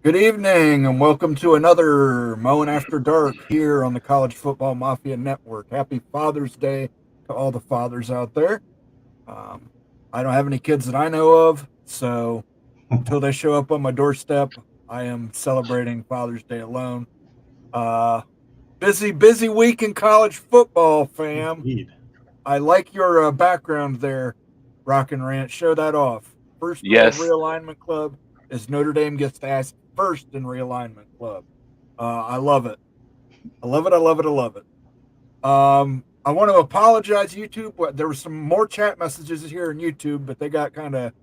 Good evening and welcome to another Moen After Dark here on the College Football Mafia Network. Happy Father's Day to all the fathers out there. Um, I don't have any kids that I know of, so until they show up on my doorstep, I am celebrating Father's Day alone. Uh, busy week in college football, fam. Indeed. I like your background there, Rock and Rant. Show that off. First rule of Yes. Realignment Club is Notre Dame gets to ask first in Realignment Club. I love it. I love it. I love it. I love it. I want to apologize, YouTube. There were some more chat messages here in YouTube, but they got kind of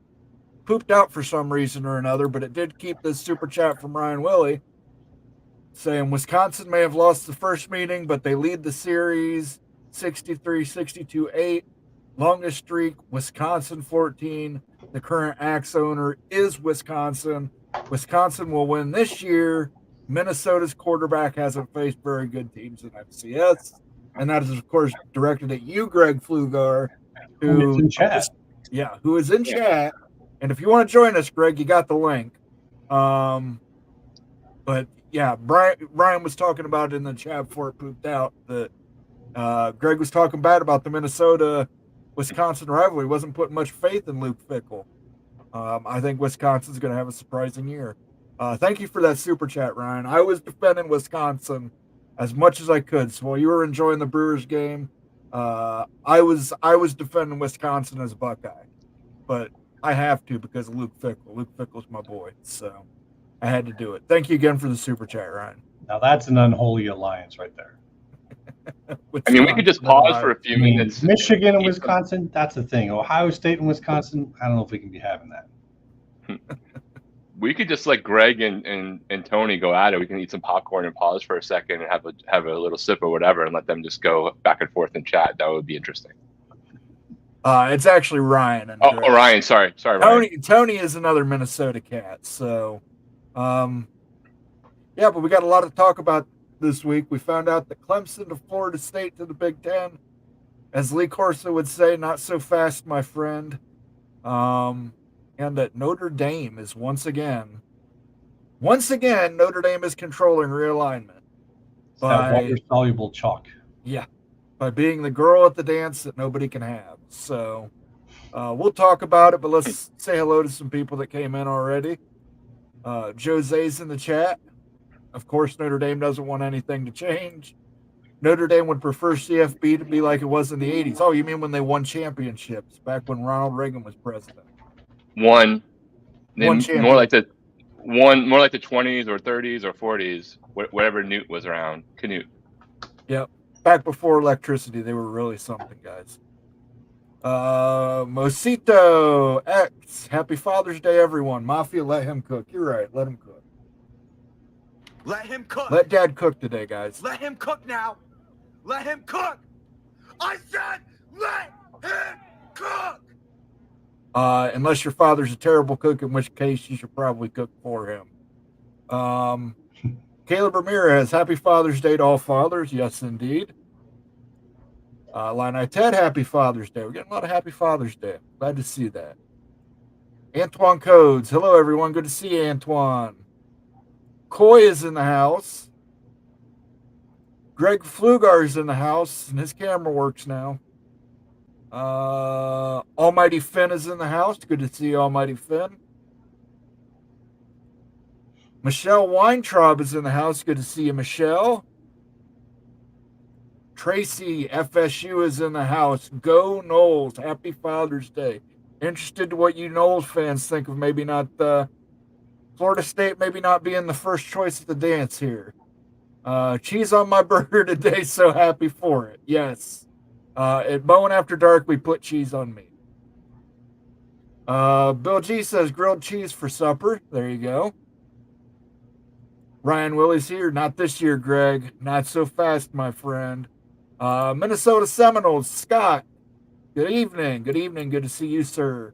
pooped out for some reason or another. But it did keep this super chat from Ryan Willie saying Wisconsin may have lost the first meeting, but they lead the series 63-62-8. Longest streak, Wisconsin 14. The current Axe owner is Wisconsin. Wisconsin will win this year. Minnesota's quarterback hasn't faced very good teams in FCS. And that is, of course, directed at you, Greg Flugar, Who is in chat. who is in chat. And if you want to join us, Greg, you got the link. But yeah, Ryan was talking about it in the chat before it pooped out that Greg was talking bad about the Minnesota-Wisconsin rivalry. He wasn't putting much faith in Luke Fickell. I think Wisconsin's going to have a surprising year. Thank you for that super chat, Ryan. I was defending Wisconsin as much as I could. So while you were enjoying the Brewers game, I was defending Wisconsin as a Buckeye. But I have to because of Luke Fickell. Luke Fickell's my boy, so I had to do it. Thank you again for the super chat, Ryan. Now that's an unholy alliance right there. I mean, we could just pause for a few minutes. Michigan and Wisconsin, that's the thing. Ohio State and Wisconsin, I don't know if we can be having that. We could just let Greg and Tony go at it. We can eat some popcorn and pause for a second and have a little sip or whatever, and let them just go back and forth and chat. That would be interesting. It's actually Ryan. And Ryan. Sorry, Ryan. Tony is another Minnesota cat. So, yeah, but we got a lot to talk about this week. We found out that Clemson to Florida State to the Big Ten, as Lee Corso would say, not so fast, my friend. And that Notre Dame is once again, Notre Dame is controlling realignment That water-soluble chalk. Yeah, by being the girl at the dance that nobody can have. So we'll talk about it, but let's say hello to some people that came in already. Jose's in the chat. Of course, Notre Dame doesn't want anything to change. Notre Dame would prefer CFB to be like it was in the 80s. Oh, you mean when they won championships, back when Ronald Reagan was president? More like the 20s or 30s or 40s, whatever Newt was around. Canute. Yep. Back before electricity, they were really something, guys. Mosito X, happy Father's Day, everyone. Mafia, let him cook. You're right, let him cook. Let him cook. Let Dad cook today, guys. Let him cook now. Let him cook. I said let him cook. Unless your father's a terrible cook, in which case you should probably cook for him. Caleb Ramirez, happy Father's Day to all fathers. Yes, indeed. Illini Ted, happy Father's Day. We're getting a lot of happy Father's Day. Glad to see that. Antoine Codes, hello, everyone. Good to see you, Antoine. Coy is in the house. Greg Flugar is in the house, and his camera works now. Almighty Finn is in the house. Good to see you, Almighty Finn. Michelle Weintraub is in the house. Good to see you, Michelle. Tracy FSU is in the house. Go Noles. Happy Father's Day. Interested to what you Noles fans think of maybe not Florida State maybe not being the first choice at the dance here. Cheese on my burger today, so happy for it. Yes. At Moen After Dark, we put cheese on meat. Bill G says grilled cheese for supper. There you go. Ryan Willie's here. Not this year, Greg. Not so fast, my friend. Minnesota Seminoles, Scott. Good evening. Good evening. Good to see you, sir.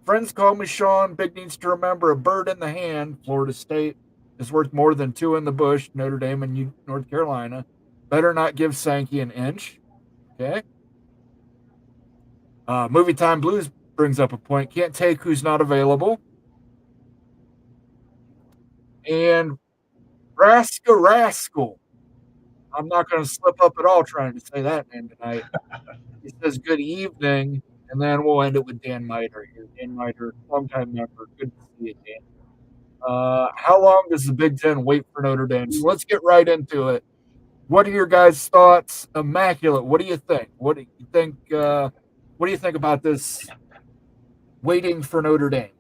Friends call me Sean. Big needs to remember a bird in the hand. Florida State is worth more than two in the bush. Notre Dame and North Carolina. Better not give Sankey an inch. Okay. Movie Time Blues brings up a point. Can't take who's not available. And Rascal. I'm not going to slip up at all trying to say that name tonight. He says good evening, and then we'll end it with Dan Miter here. Dan Miter, longtime member. Good to see you, Dan. How long does the Big Ten wait for Notre Dame? So let's get right into it. What are your guys' thoughts? Immaculate. What do you think? What do you think? What do you think about this? Waiting for Notre Dame,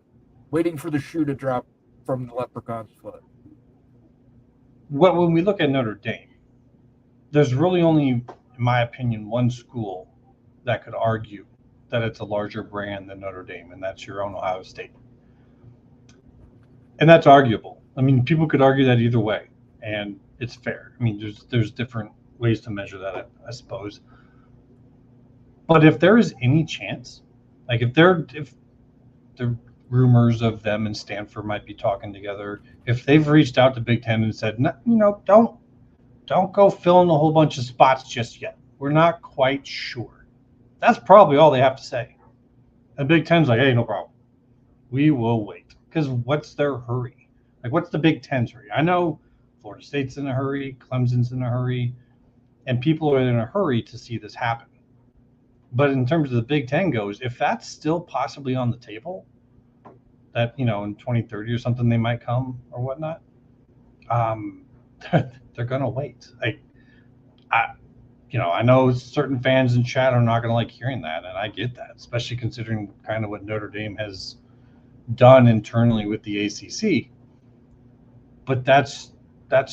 waiting for the shoe to drop from the leprechaun's foot. Well, when we look at Notre Dame, there's really only, in my opinion, one school that could argue that it's a larger brand than Notre Dame, and that's your own Ohio State. And that's arguable. I mean, people could argue that either way, and it's fair. I mean, there's different ways to measure that, I suppose. But if there is any chance, like if the rumors of them and Stanford might be talking together, if they've reached out to Big Ten and said, no, don't go filling a whole bunch of spots just yet. We're not quite sure. That's probably all they have to say. And Big Ten's like, hey, no problem. We will wait. Because what's their hurry? Like, what's the Big Ten's hurry? I know Florida State's in a hurry, Clemson's in a hurry, and people are in a hurry to see this happen. But in terms of the Big Ten goes, if that's still possibly on the table, that, in 2030 or something they might come or whatnot, they're going to wait. I know certain fans in chat are not going to like hearing that, and I get that, especially considering kind of what Notre Dame has done internally with the ACC. But that's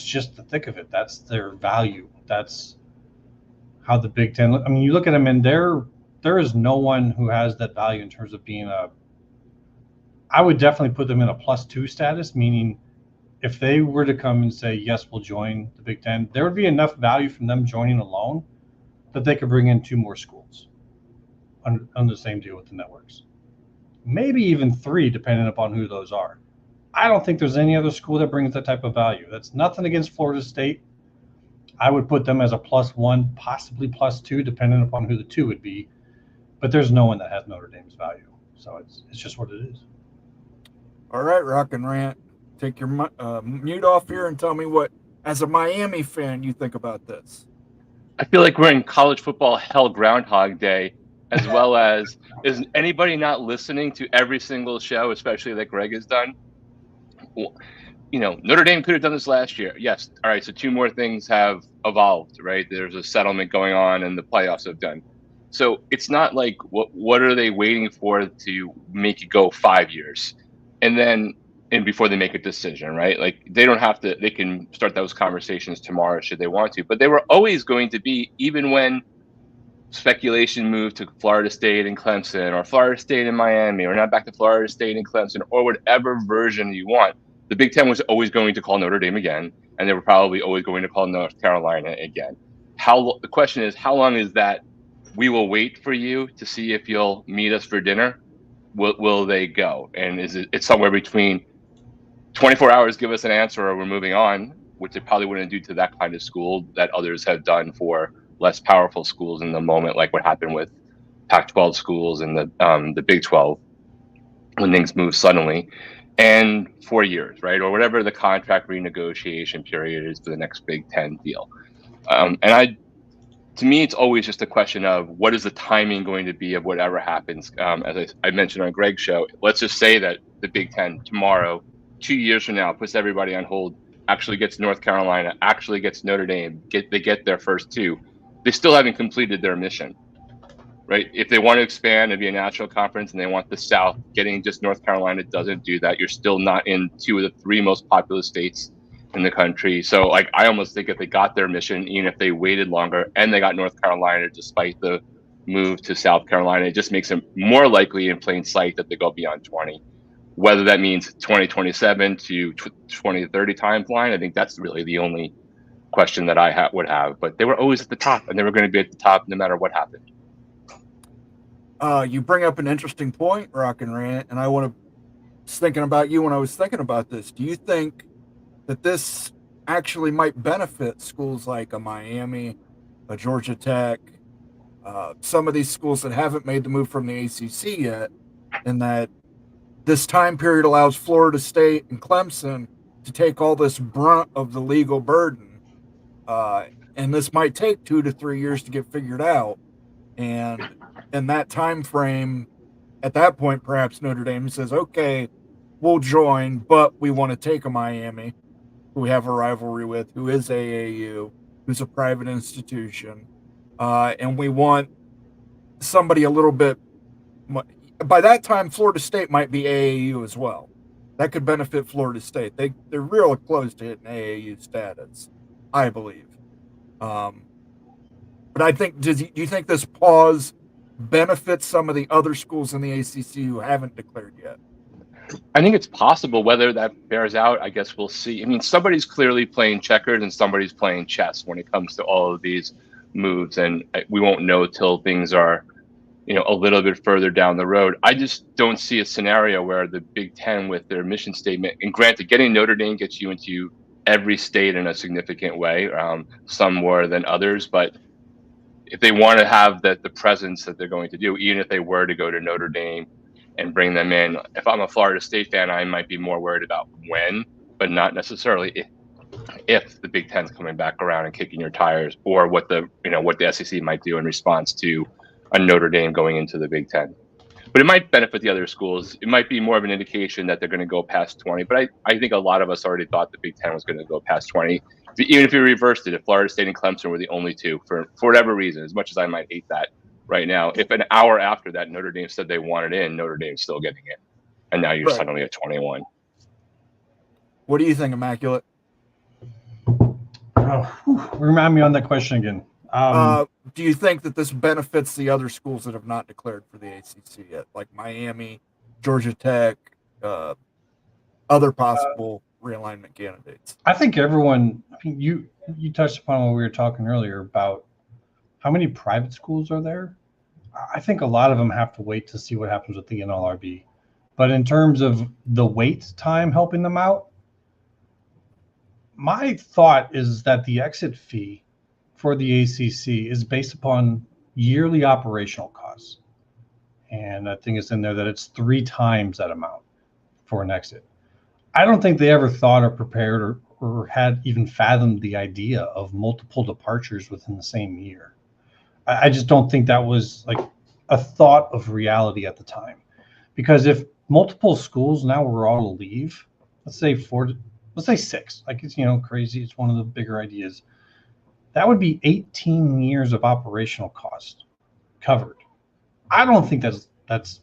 just the thick of it. That's their value. That's how the Big Ten. I mean, you look at them, and there is no one who has that value in terms of being I would definitely put them in a +2 status, meaning if they were to come and say, yes, we'll join the Big Ten, there would be enough value from them joining alone that they could bring in 2 more schools on the same deal with the networks. Maybe even 3, depending upon who those are. I don't think there's any other school that brings that type of value. That's nothing against Florida State. I would put them as a +1, possibly +2, depending upon who the 2 would be. But there's no one that has Notre Dame's value. So it's just what it is. All right, Rock and Rant. Take your mute off here and tell me what, as a Miami fan, you think about this. I feel like we're in college football hell Groundhog Day, as well as, is anybody not listening to every single show, especially that Greg has done? Notre Dame could have done this last year. Yes. All right. So 2 more things have evolved, right? There's a settlement going on and the playoffs have done. So it's not like, what are they waiting for to make it go 5 years? And before they make a decision, right? Like they don't have to, they can start those conversations tomorrow should they want to, but they were always going to be, even when speculation moved to Florida State and Clemson, or Florida State and Miami, or not back to Florida State and Clemson, or whatever version you want, the Big Ten was always going to call Notre Dame again, and they were probably always going to call North Carolina again. The question is, how long is that? We will wait for you to see if you'll meet us for dinner. Will they go? And it's somewhere between 24 hours, give us an answer, or we're moving on, which they probably wouldn't do to that kind of school that others have done for less powerful schools in the moment, like what happened with Pac-12 schools and the Big 12 when things move suddenly, and 4 years, right? Or whatever the contract renegotiation period is for the next Big Ten deal. To me, it's always just a question of what is the timing going to be of whatever happens. As I mentioned on Greg's show, let's just say that the Big Ten tomorrow, 2 years from now, puts everybody on hold, actually gets North Carolina, actually gets Notre Dame, they get their first 2. They still haven't completed their mission, right? If they want to expand and be a national conference and they want the South, getting just North Carolina doesn't do that. You're still not in 2 of the 3 most populous states in the country. So I almost think if they got their mission, even if they waited longer and they got North Carolina despite the move to South Carolina, it just makes them more likely in plain sight that they go beyond 20. Whether that means 2027 to 2030 timeline, I think that's really the only question that I would have. But they were always at the top, and they were going to be at the top no matter what happened. You bring up an interesting point, Rock and Rant, and I was thinking about you when I was thinking about this. Do you think that this actually might benefit schools like a Miami, a Georgia Tech, some of these schools that haven't made the move from the ACC yet, and that this time period allows Florida State and Clemson to take all this brunt of the legal burden. And this might take 2 to 3 years to get figured out. And in that time frame, at that point, perhaps Notre Dame says, okay, we'll join, but we want to take a Miami who we have a rivalry with, who is AAU, who's a private institution. And we want somebody a little bit. By that time, Florida State might be AAU as well. That could benefit Florida State. They're real close to hitting AAU status, I believe. But I think, do you think this pause benefits some of the other schools in the ACC who haven't declared yet? I think it's possible. Whether that bears out, I guess we'll see. I mean, somebody's clearly playing checkers and somebody's playing chess when it comes to all of these moves, and we won't know till things are, a little bit further down the road. I just don't see a scenario where the Big Ten, with their mission statement, and granted, getting Notre Dame gets you into every state in a significant way, some more than others, but if they want to have the presence that they're going to do, even if they were to go to Notre Dame and bring them in, if I'm a Florida State fan, I might be more worried about when, but not necessarily if the Big Ten's coming back around and kicking your tires, or what the SEC might do in response to a Notre Dame going into the Big Ten. But it might benefit the other schools. It might be more of an indication that they're going to go past 20. But I think a lot of us already thought the Big Ten was going to go past 20. Even if you reversed it, if Florida State and Clemson were the only two, for whatever reason, as much as I might hate that right now, if an hour after that Notre Dame said they wanted in, Notre Dame's still getting in. And now you're suddenly at 21. What do you think, Immaculate? Remind me on that question again. Do you think that this benefits the other schools that have not declared for the ACC yet, like Miami, Georgia Tech, other possible realignment candidates? I think everyone. I mean, you touched upon what we were talking earlier about how many private schools are there. I think a lot of them have to wait to see what happens with the NLRB. But in terms of the wait time helping them out, my thought is that the exit fee for the ACC is based upon yearly operational costs. And I think it's in there that it's 3 times that amount for an exit. I don't think they ever thought or prepared or had even fathomed the idea of multiple departures within the same year. I just don't think that was like a thought of reality at the time. Because if multiple schools now were all to leave, let's say 6, like it's, crazy. It's one of the bigger ideas. That would be 18 years of operational cost covered. I don't think that's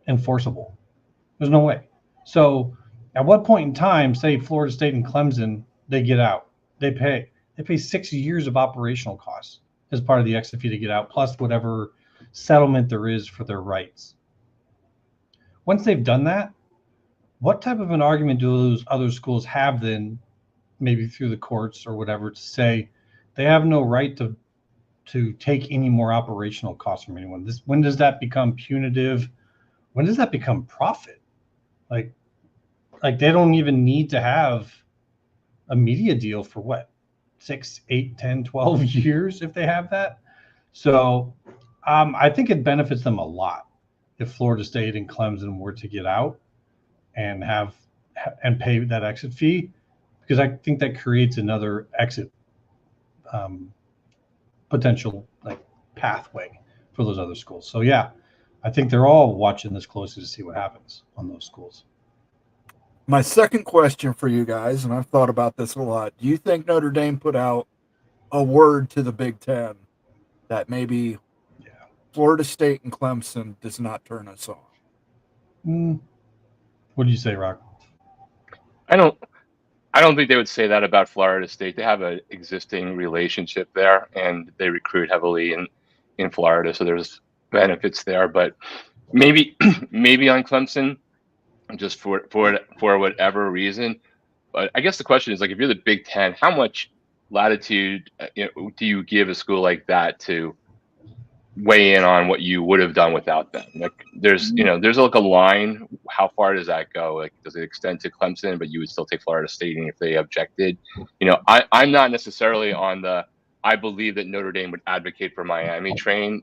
enforceable. There's no way. So at what point in time, say Florida State and Clemson, they get out, they pay 6 years of operational costs as part of the exit fee to get out, plus whatever settlement there is for their rights. Once they've done that, what type of an argument do those other schools have then, maybe through the courts or whatever, to say they have no right to take any more operational costs from anyone? When does that become punitive? When does that become profit? Like they don't even need to have a media deal for what, 6, 8, 10, 12 years if they have that. So I think it benefits them a lot if Florida State and Clemson were to get out and pay that exit fee, because I think that creates another exit potential pathway for those other schools. So yeah, I think they're all watching this closely to see what happens on those schools. My second question for you guys, and I've thought about this a lot. Do you think Notre Dame put out a word to the Big Ten that maybe Florida State and Clemson does not turn us on? What do you say, Rock? I don't think they would say that about Florida State. They have an existing relationship there, and they recruit heavily in Florida, so there's benefits there. But maybe on Clemson, just for whatever reason. But I guess the question is, if you're the Big Ten, how much latitude do you give a school like that to weigh in on what you would have done without them? There's a line. How far does that go? Does it extend to Clemson, but you would still take Florida State if they objected? I'm not necessarily on the I believe that Notre Dame would advocate for Miami train.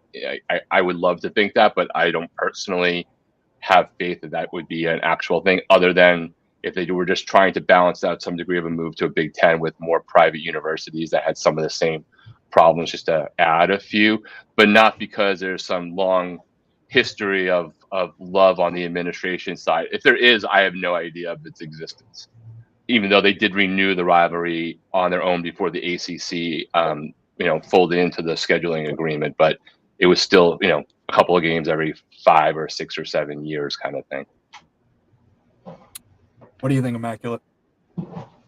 I would love to think that, but I don't personally have faith that would be an actual thing, other than if they were just trying to balance out some degree of a move to a Big Ten with more private universities that had some of the same problems, just to add a few, but not because there's some long history of love on the administration side. If there is, I have no idea of its existence, even though they did renew the rivalry on their own before the ACC, folded into the scheduling agreement, but it was still, a couple of games every 5 or 6 or 7 years kind of thing. What do you think, Immaculate?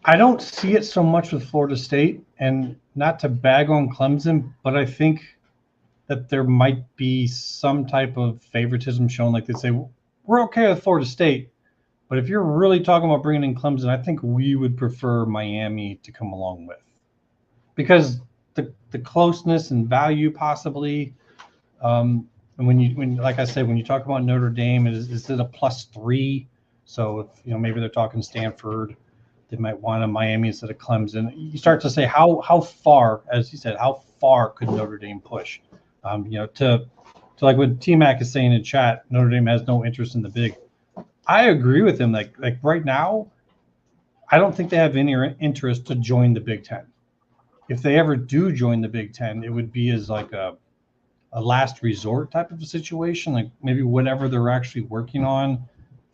I don't see it so much with Florida State, and not to bag on Clemson, but I think that there might be some type of favoritism shown. Like they say, we're okay with Florida State, but if you're really talking about bringing in Clemson, I think we would prefer Miami to come along with, because the closeness and value possibly. And when like I said, when you talk about Notre Dame, is it a +3? So if maybe they're talking Stanford, they might want a Miami instead of Clemson. You start to say how far, as you said, how far could Notre Dame push? To like what T-Mac is saying in chat, Notre Dame has no interest in the big. I agree with him. Like right now, I don't think they have any interest to join the Big Ten. If they ever do join the Big Ten, it would be as like a last resort type of a situation. Like maybe whatever they're actually working on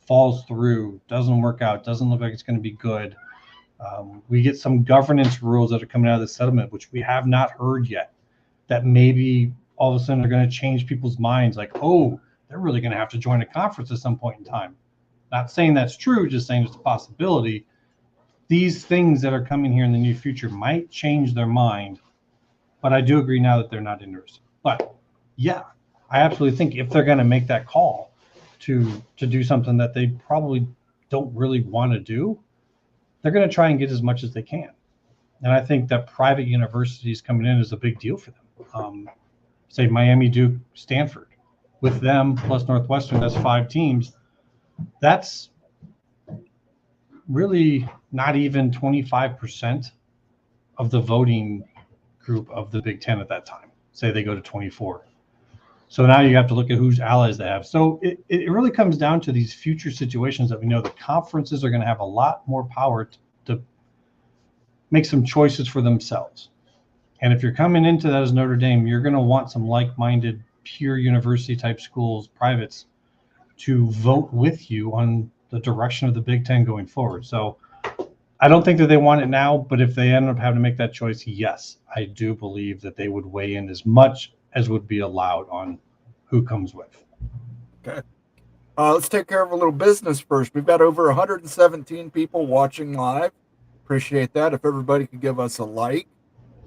falls through, doesn't work out, doesn't look like it's going to be good. We get some governance rules that are coming out of the settlement, which we have not heard yet, that maybe all of a sudden are going to change people's minds. Like, oh, they're really going to have to join a conference at some point in time. Not saying that's true, just saying it's a possibility. These things that are coming here in the near future might change their mind, but I do agree now that they're not interested. But yeah, I absolutely think if they're going to make that call to do something that they probably don't really want to do, they're going to try and get as much as they can. And I think that private universities coming in is a big deal for them. Say Miami, Duke, Stanford, with them plus Northwestern, that's 5 teams. That's really not even 25% of the voting group of the Big Ten at that time. Say they go to 24. So now you have to look at whose allies they have. So it really comes down to these future situations that we know the conferences are going to have a lot more power to make some choices for themselves. And if you're coming into that as Notre Dame, you're going to want some like-minded, pure university type schools, privates, to vote with you on the direction of the Big Ten going forward. So I don't think that they want it now, but if they end up having to make that choice, yes, I do believe that they would weigh in as much as would be allowed on who comes with. Okay. Let's take care of a little business first. We've got over 117 people watching live. Appreciate that. If everybody could give us a like,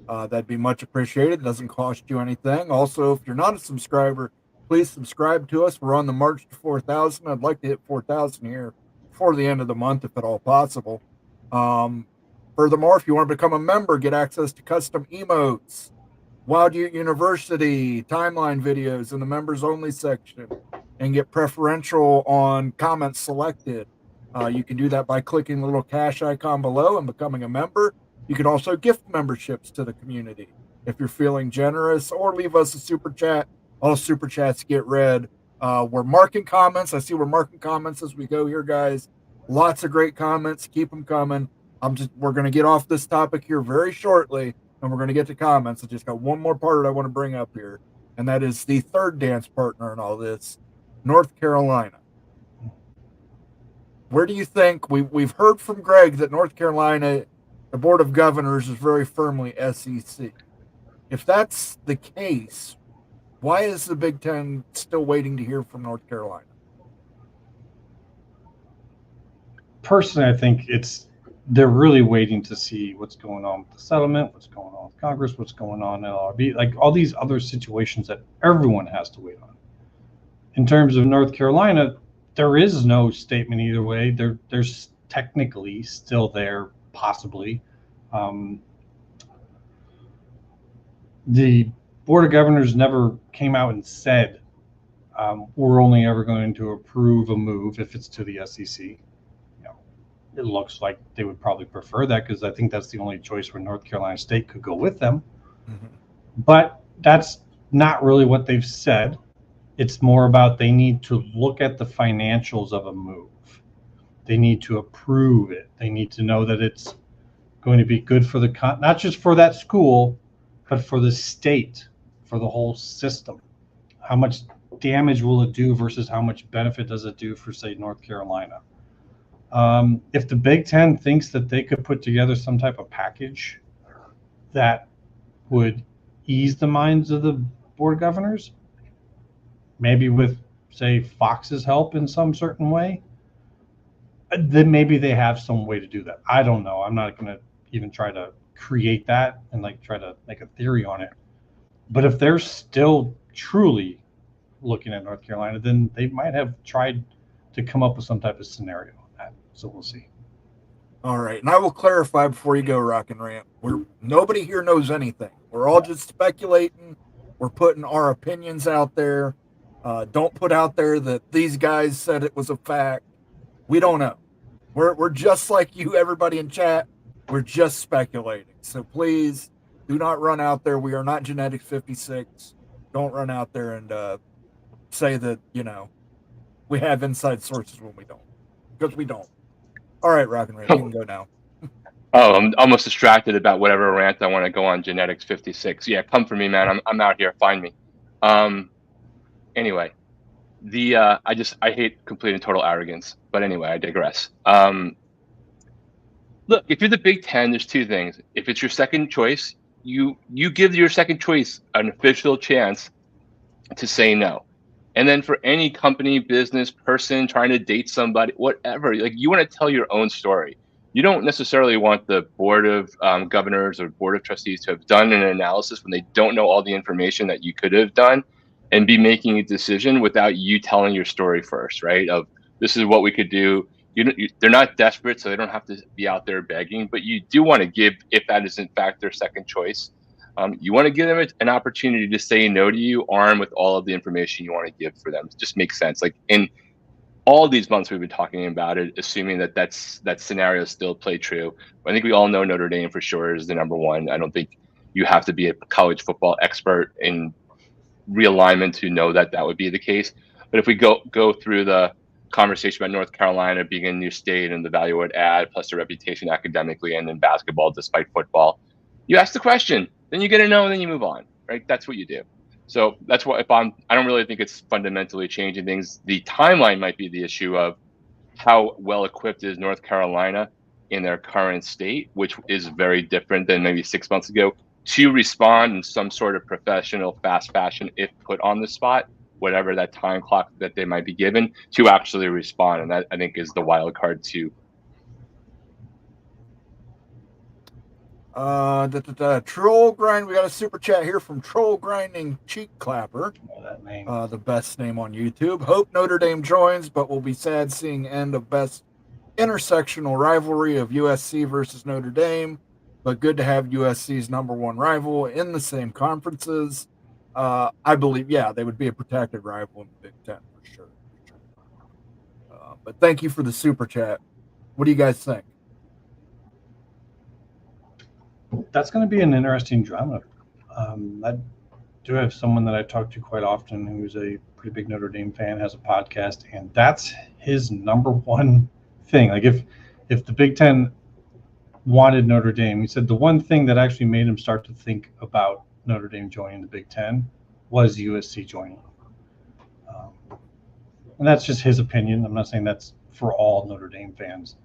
that'd be much appreciated. It doesn't cost you anything. Also, if you're not a subscriber, please subscribe to us. We're on the march to 4,000. I'd like to hit 4,000 here before the end of the month, if at all possible. Furthermore, if you want to become a member, get access to custom emotes, Wild Ute University timeline videos in the members only section, and get preferential on comments selected. You can do that by clicking the little cash icon below and becoming a member. You can also gift memberships to the community if you're feeling generous, or leave us a super chat. All super chats get read. We're marking comments. I see we're marking comments as we go here, guys. Lots of great comments. Keep them coming. We're going to get off this topic here very shortly, and we're going to get to comments. I just got one more part I want to bring up here, and that is the third dance partner in all this, North Carolina. Where do you think we've heard from Greg that North Carolina, the Board of Governors, is very firmly SEC? If that's the case, why is the Big Ten still waiting to hear from North Carolina? Personally, I think they're really waiting to see what's going on with the settlement, what's going on with Congress, what's going on in LRB, like all these other situations that everyone has to wait on. In terms of North Carolina, there is no statement either way. There's technically still there, possibly. The Board of Governors never came out and said, we're only ever going to approve a move if it's to the SEC. It looks like they would probably prefer that, because I think that's the only choice where North Carolina State could go with them. Mm-hmm. But that's not really what they've said. It's more about they need to look at the financials of a move. They need to approve it. They need to know that it's going to be good for the not just for that school, but for the state, for the whole system. How much damage will it do versus how much benefit does it do for, say, North Carolina? If the Big Ten thinks that they could put together some type of package that would ease the minds of the board of governors, maybe with, say, Fox's help in some certain way, then maybe they have some way to do that. I don't know. I'm not going to even try to create that and like try to make a theory on it. But if they're still truly looking at North Carolina, then they might have tried to come up with some type of scenario on that. So we'll see. All right, and I will clarify before you go, Rock and Rant. Nobody here knows anything. We're all just speculating. We're putting our opinions out there. Don't put out there that these guys said it was a fact. We don't know. We're just like you, everybody in chat. We're just speculating. So please do not run out there. We are not Genetics 56. Don't run out there and say that, we have inside sources when we don't. Because we don't. All right, Rock and Rant, you can go now. Oh, I'm almost distracted about whatever rant I want to go on. Genetics 56. Yeah, come for me, man. I'm out here. Find me. Anyway, I hate complete and total arrogance. But anyway, I digress. Look, if you're the Big Ten, there's two things. If it's your second choice, you give your second choice an official chance to say no. And then for any company, business, person trying to date somebody, whatever, like you want to tell your own story. You don't necessarily want the board of governors or board of trustees to have done an analysis when they don't know all the information that you could have done and be making a decision without you telling your story first, right? Of this is what we could do. They're not desperate, so they don't have to be out there begging, but you do want to give, if that is in fact their second choice, you want to give them an opportunity to say no to you, armed with all of the information you want to give for them. It just makes sense. Like in all these months we've been talking about it, assuming that scenario still play true. I think we all know Notre Dame for sure is the number one. I don't think you have to be a college football expert in realignment to know that would be the case. But if we go through the conversation about North Carolina being a new state and the value it would add, plus the reputation academically and in basketball, despite football, you ask the question, then you get a no, and then you move on, right? That's what you do. So that's why I don't really think it's fundamentally changing things. The timeline might be the issue of how well equipped is North Carolina in their current state, which is very different than maybe 6 months ago, to respond in some sort of professional, fast fashion if put on the spot, whatever that time clock that they might be given, to actually respond. And that, I think, is the wild card too. Troll Grind. We got a super chat here from Troll Grinding Cheek Clapper. Oh, that name. The best name on YouTube. Hope Notre Dame joins, but will be sad seeing end of best intersectional rivalry of USC versus Notre Dame. But good to have USC's number one rival in the same conferences. I believe, they would be a protected rival in the Big Ten for sure. But thank you for the super chat. What do you guys think? That's going to be an interesting drama. I do have someone that I talk to quite often who's a pretty big Notre Dame fan, has a podcast, and that's his number one thing. Like if the Big Ten wanted Notre Dame, he said the one thing that actually made him start to think about Notre Dame joining the Big Ten was USC joining. And that's just his opinion. I'm not saying that's for all Notre Dame fans,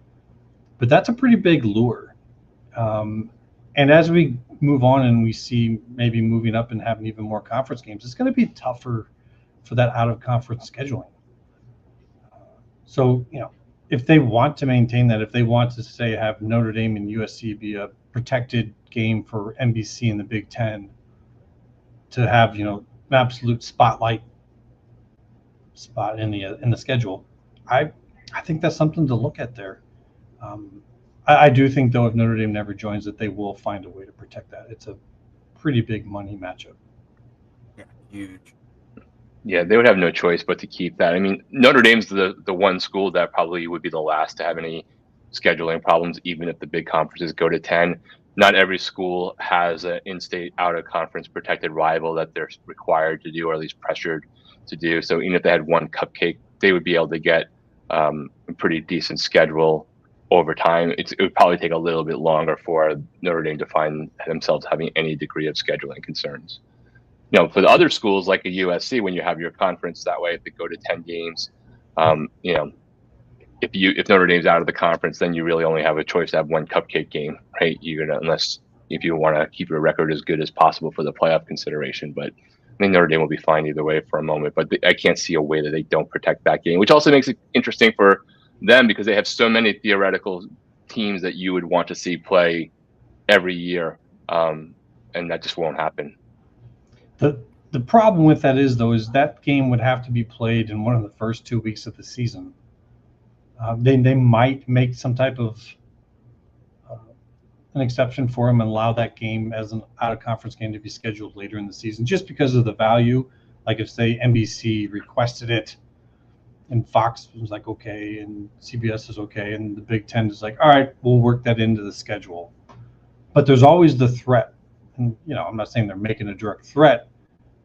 but that's a pretty big lure. And as we move on and we see maybe moving up and having even more conference games, it's going to be tougher for that out-of-conference scheduling. So, if they want to maintain that, if they want to say have Notre Dame and USC be a protected game for NBC and the Big Ten, to have an absolute spotlight spot in the schedule, I think that's something to look at there. I do think, though, if Notre Dame never joins, that they will find a way to protect that. It's a pretty big money matchup. Yeah, huge. Yeah, they would have no choice but to keep that. I mean, Notre Dame's the one school that probably would be the last to have any scheduling problems, even if the big conferences go to 10. Not every school has an in-state, out-of-conference protected rival that they're required to do, or at least pressured to do. So even if they had one cupcake, they would be able to get a pretty decent schedule over time. It would probably take a little bit longer for Notre Dame to find themselves having any degree of scheduling concerns. For the other schools like a USC, when you have your conference that way, if they go to 10 games, if Notre Dame's out of the conference, then you really only have a choice to have one cupcake game, right? Unless if you want to keep your record as good as possible for the playoff consideration. But I think Notre Dame will be fine either way for a moment. But I can't see a way that they don't protect that game, which also makes it interesting for them because they have so many theoretical teams that you would want to see play every year, and that just won't happen. The problem with that is that game would have to be played in one of the first 2 weeks of the season. They might make some type of an exception for him and allow that game as an out-of-conference game to be scheduled later in the season, just because of the value. Like if, say, NBC requested it and Fox was like, okay, and CBS is okay, and the Big Ten is like, all right, we'll work that into the schedule. But there's always the threat. And, I'm not saying they're making a direct threat,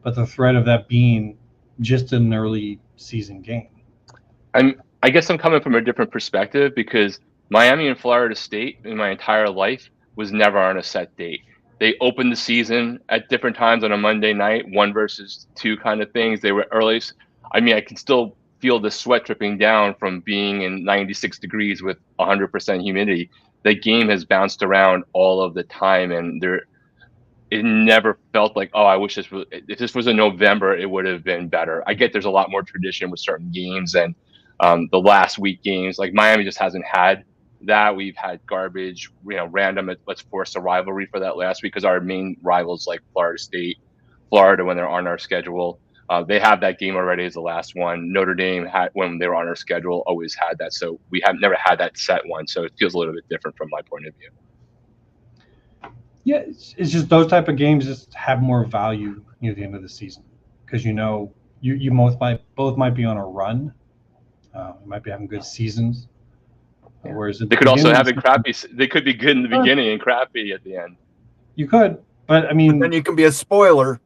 but the threat of that being just an early season game. I guess I'm coming from a different perspective because Miami and Florida State in my entire life was never on a set date. They opened the season at different times on a Monday night, 1 versus 2 kind of things. They were early. I can still feel the sweat dripping down from being in 96 degrees with 100% humidity. The game has bounced around all of the time, and it never felt like, oh, I wish if this was in November, it would have been better. I get there's a lot more tradition with certain games and the last week games. Like Miami just hasn't had that. We've had garbage, random. Let's force a rivalry for that last week because our main rivals like Florida State, Florida, when they're on our schedule, they have that game already as the last one. Notre Dame had when they were on our schedule always had that, so we have never had that set one. So it feels a little bit different from my point of view. Yeah, it's just those type of games just have more value near the end of the season because you both might be on a run, you might be having good seasons. Yeah. Whereas they could also have crappy. They could be good in the beginning and crappy at the end. You could, but then you can be a spoiler.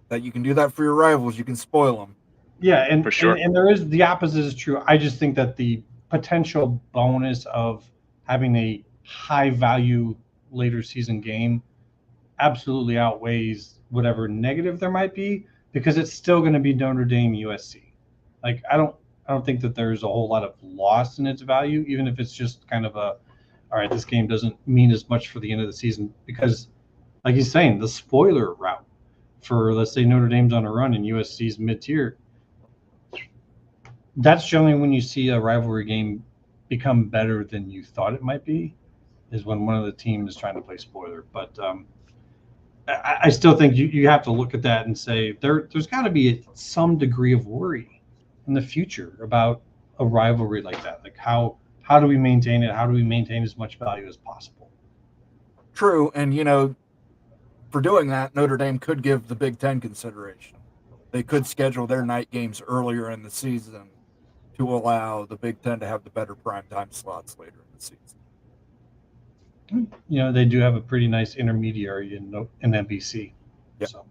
That you can do that for your rivals. You can spoil them. Yeah, and for sure. And there is the opposite is true. I just think that the potential bonus of having a high value later season game absolutely outweighs whatever negative there might be because it's still going to be Notre Dame USC. Like I don't think that there's a whole lot of loss in its value, even if it's just kind of all right, this game doesn't mean as much for the end of the season because, like he's saying, the spoiler route for, let's say, Notre Dame's on a run and USC's mid-tier, that's generally when you see a rivalry game become better than you thought it might be, is when one of the teams is trying to play spoiler. But I still think you have to look at that and say there's got to be some degree of worry in the future about a rivalry like that. Like how do we maintain it? How do we maintain as much value as possible? True, and for doing that, Notre Dame could give the Big Ten consideration. They could schedule their night games earlier in the season to allow the Big Ten to have the better primetime slots later in the season. They do have a pretty nice intermediary in NBC. Yep. So.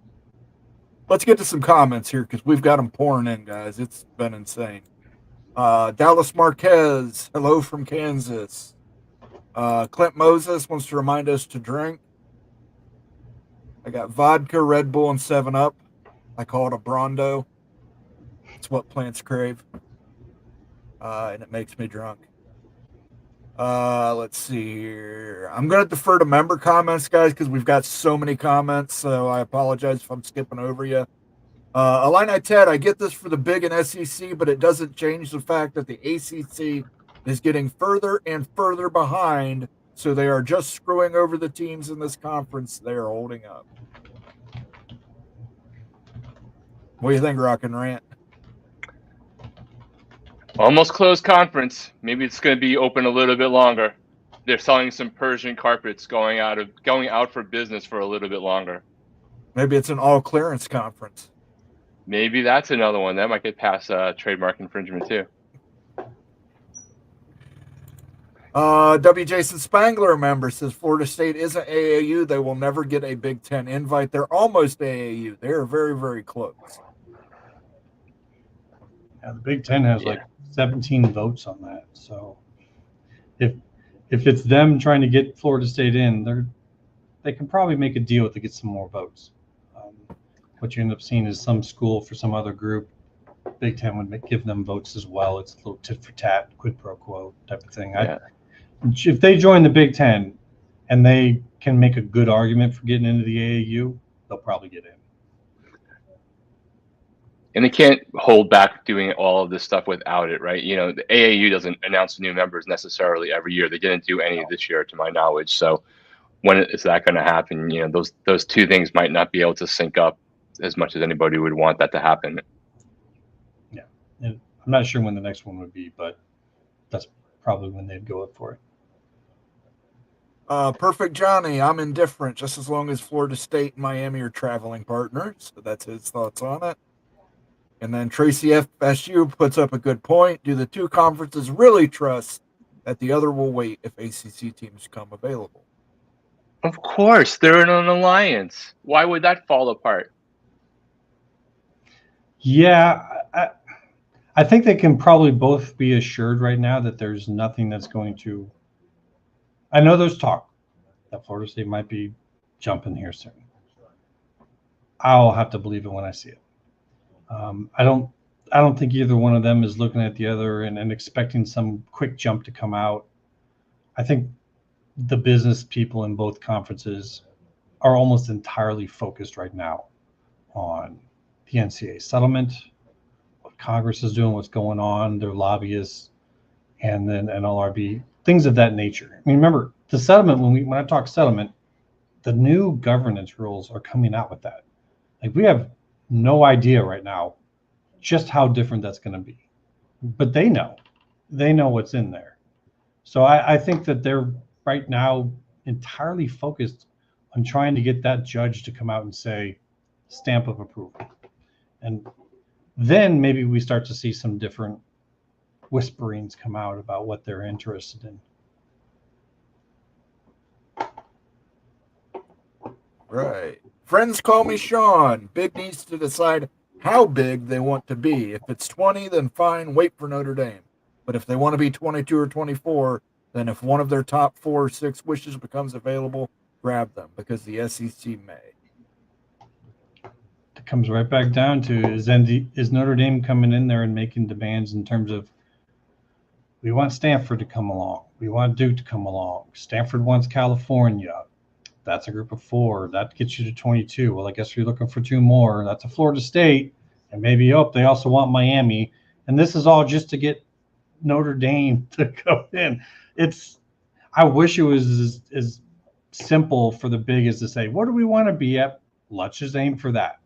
Let's get to some comments here because we've got them pouring in, guys. It's been insane. Dallas Marquez, hello from Kansas. Clint Moses wants to remind us to drink. I got vodka, Red Bull, and 7-Up. I call it a Brondo. It's what plants crave. And it makes me drunk. Let's see here. I'm going to defer to member comments, guys, because we've got so many comments, so I apologize if I'm skipping over you. Illini Ted, I get this for the Big and SEC, but it doesn't change the fact that the ACC is getting further and further behind, so they are just screwing over the teams in this conference they are holding up. What do you think, Rock and Rant? Almost closed conference. Maybe it's going to be open a little bit longer. They're selling some Persian carpets going out for business for a little bit longer. Maybe it's an all clearance conference. Maybe that's another one that might get past trademark infringement too. W. Jason Spangler member says Florida State isn't AAU. They will never get a Big Ten invite. They're almost AAU. They are very, very close. Yeah, the Big Ten has like 17 votes on that. So if it's them trying to get Florida State in, they can probably make a deal to get some more votes. What you end up seeing is some school for some other group, Big Ten would give them votes as well. It's a little tit for tat, quid pro quo type of thing. Yeah. If they join the Big Ten and they can make a good argument for getting into the AAU, they'll probably get in. And they can't hold back doing all of this stuff without it, right? You know, the AAU doesn't announce new members necessarily every year. They didn't do any this year, to my knowledge. So when is that going to happen? You know, those two things might not be able to sync up as much as anybody would want that to happen. Yeah, and I'm not sure when the next one would be, but that's probably when they'd go up for it. Perfect Johnny, I'm indifferent just as long as Florida State and Miami are traveling partners. So that's his thoughts on it. And then Tracy FSU puts up a good point. Do the two conferences really trust that the other will wait if ACC teams come available? Of course, they're in an alliance. Why would that fall apart? Yeah, I think they can probably both be assured right now that there's nothing that's going to. I know there's talk that Florida State might be jumping here soon. I'll have to believe it when I see it. I don't think either one of them is looking at the other and expecting some quick jump to come out. I think the business people in both conferences are almost entirely focused right now on the NCAA settlement, what Congress is doing, what's going on, their lobbyists, and then NLRB, things of that nature. I mean, remember the settlement, when I talk settlement, the new governance rules are coming out with that. Like, we have no idea right now just how different that's going to be, but they know what's in there. So I think that they're right now entirely focused on trying to get that judge to come out and say stamp of approval. And then maybe we start to see some different whisperings come out about what they're interested in. Right. Friends call me Sean. Big needs to decide how big they want to be. If it's 20, then fine, wait for Notre Dame. But if they want to be 22 or 24, then if one of their top 4 or 6 wishes becomes available, grab them, because the SEC may. It comes right back down to is Notre Dame coming in there and making demands in terms of, we want Stanford to come along, we want Duke to come along, Stanford wants California. That's a group of 4. That gets you to 22. Well, I guess you're looking for 2 more. That's a Florida State. And maybe, they also want Miami. And this is all just to get Notre Dame to go in. I wish it was as simple for the big as to say, what do we want to be at? Let's just aim for that.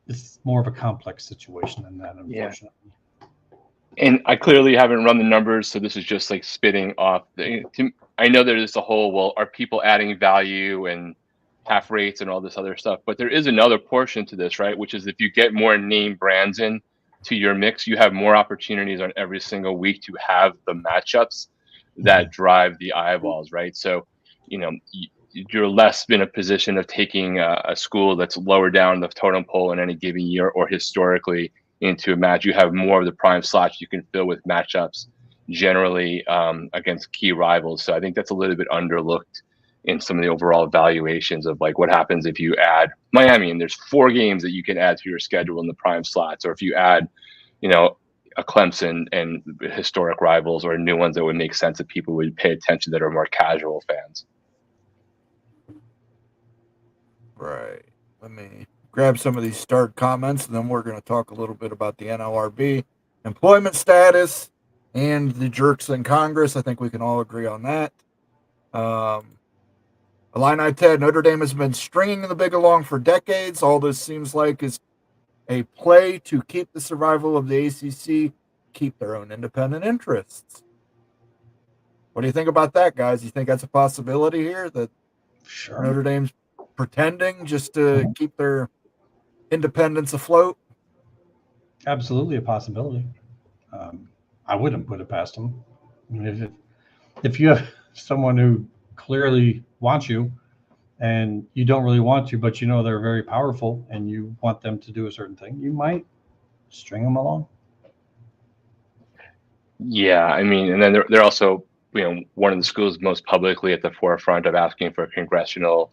It's more of a complex situation than that, unfortunately. Yeah. And I clearly haven't run the numbers, so this is just like spitting off. I know there's a whole, well, are people adding value and half rates and all this other stuff? But there is another portion to this, right? Which is if you get more name brands in to your mix, you have more opportunities on every single week to have the matchups that drive the eyeballs, right? So, you're less in a position of taking a school that's lower down the totem pole in any given year or historically into a match. You have more of the prime slots you can fill with matchups generally against key rivals. So I think that's a little bit underlooked in some of the overall evaluations of like what happens if you add Miami and there's 4 games that you can add to your schedule in the prime slots, or if you add, a Clemson and historic rivals or new ones that would make sense that people would pay attention that are more casual fans. Right. Let me grab some of these start comments, and then we're going to talk a little bit about the NLRB, employment status, and the jerks in Congress. I think we can all agree on that. Illini Ted, Notre Dame has been stringing the big along for decades. All this seems like is a play to keep the survival of the ACC, keep their own independent interests. What do you think about that, guys? You think that's a possibility here, that Sure. Notre Dame's pretending just to keep their independence afloat? Absolutely a possibility. I wouldn't put it past them. I mean, if you have someone who clearly wants you and you don't really want to, but they're very powerful and you want them to do a certain thing, you might string them along. Yeah, I mean, and then they're also, one of the schools most publicly at the forefront of asking for congressional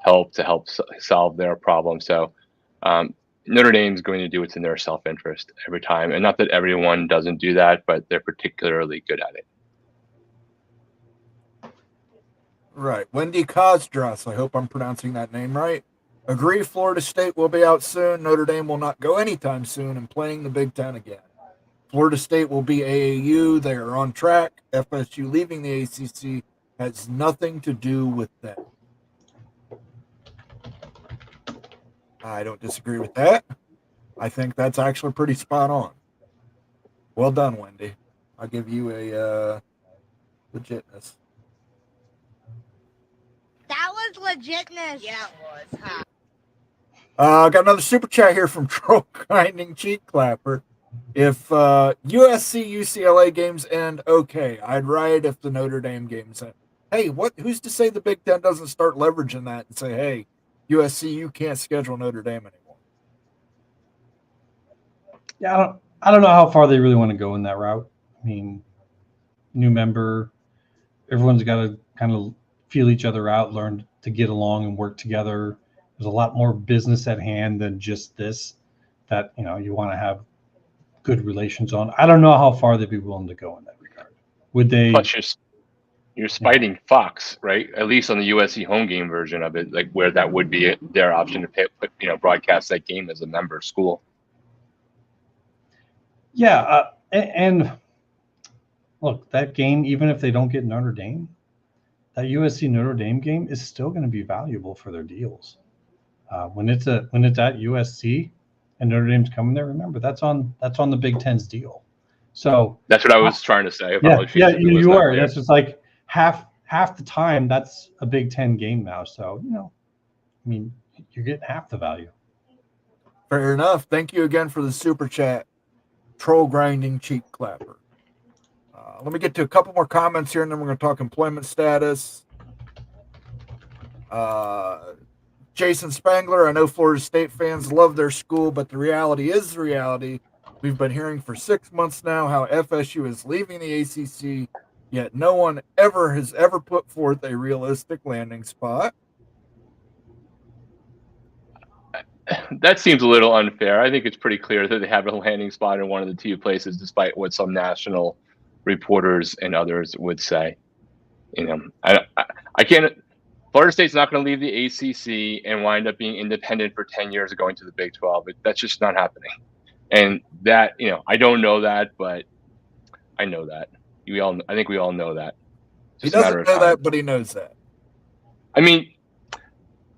help to help solve their problem. So Notre Dame's going to do what's in their self-interest every time. And not that everyone doesn't do that, but they're particularly good at it. Right. Wendy Kosdras, I hope I'm pronouncing that name right. Agree Florida State will be out soon. Notre Dame will not go anytime soon and playing the Big Ten again. Florida State will be AAU. They are on track. FSU leaving the ACC has nothing to do with that. I don't disagree with that. I think that's actually pretty spot on. Well done, Wendy. I'll give you a legitness. That was legitness. Yeah, it was. Huh? Got another super chat here from Troll Grinding Cheek Clapper. If USC UCLA games end okay, I'd ride if the Notre Dame games end. Hey, who's to say the Big Ten doesn't start leveraging that and say, hey, USC, you can't schedule Notre Dame anymore? Yeah, I don't know how far they really want to go in that route. I mean, new member, everyone's got to kind of feel each other out, learn to get along and work together. There's a lot more business at hand than just this that, you want to have good relations on. I don't know how far they'd be willing to go in that regard. Would they? Plus, you're spiting Fox, right? At least on the USC home game version of it, like where that would be their option to broadcast that game as a member school. Yeah, and look, that game, even if they don't get Notre Dame, that USC Notre Dame game is still going to be valuable for their deals. When it's at USC and Notre Dame's coming there, remember that's on the Big Ten's deal. So that's what I was trying to say. Yeah, you are. That's just like half the time. That's a Big Ten game now. So I mean, you're getting half the value. Fair enough. Thank you again for the super chat, Troll Grinding Cheek Clapper. Let me get to a couple more comments here, and then we're going to talk employment status. Jason Spangler, I know Florida State fans love their school, but the reality is the reality. We've been hearing for 6 months now how FSU is leaving the ACC, yet no one has ever put forth a realistic landing spot. That seems a little unfair. I think it's pretty clear that they have a landing spot in one of the two places, despite what some national reporters and others would say. I can't. Florida State's not going to leave the ACC and wind up being independent for 10 years of going to the Big 12. That's just not happening. And that, I don't know that, but I know that. I think we all know that. He doesn't know that, but he knows that. I mean,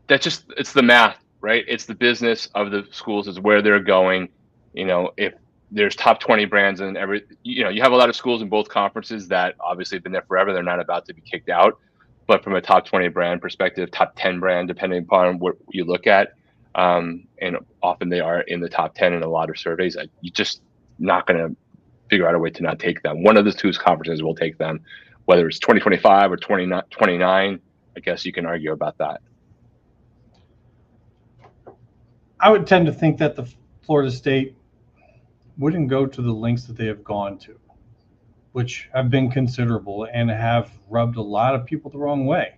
it's the math, right? It's the business of the schools. It's where they're going. If there's top 20 brands and you have a lot of schools in both conferences that obviously have been there forever. They're not about to be kicked out. But from a top 20 brand perspective, top 10 brand, depending upon what you look at, and often they are in the top 10 in a lot of surveys, you're just not going to figure out a way to not take them. One of the two conferences will take them, whether it's 2025 or 2029. I guess you can argue about that. I would tend to think that the Florida State wouldn't go to the lengths that they have gone to, which have been considerable and have rubbed a lot of people the wrong way.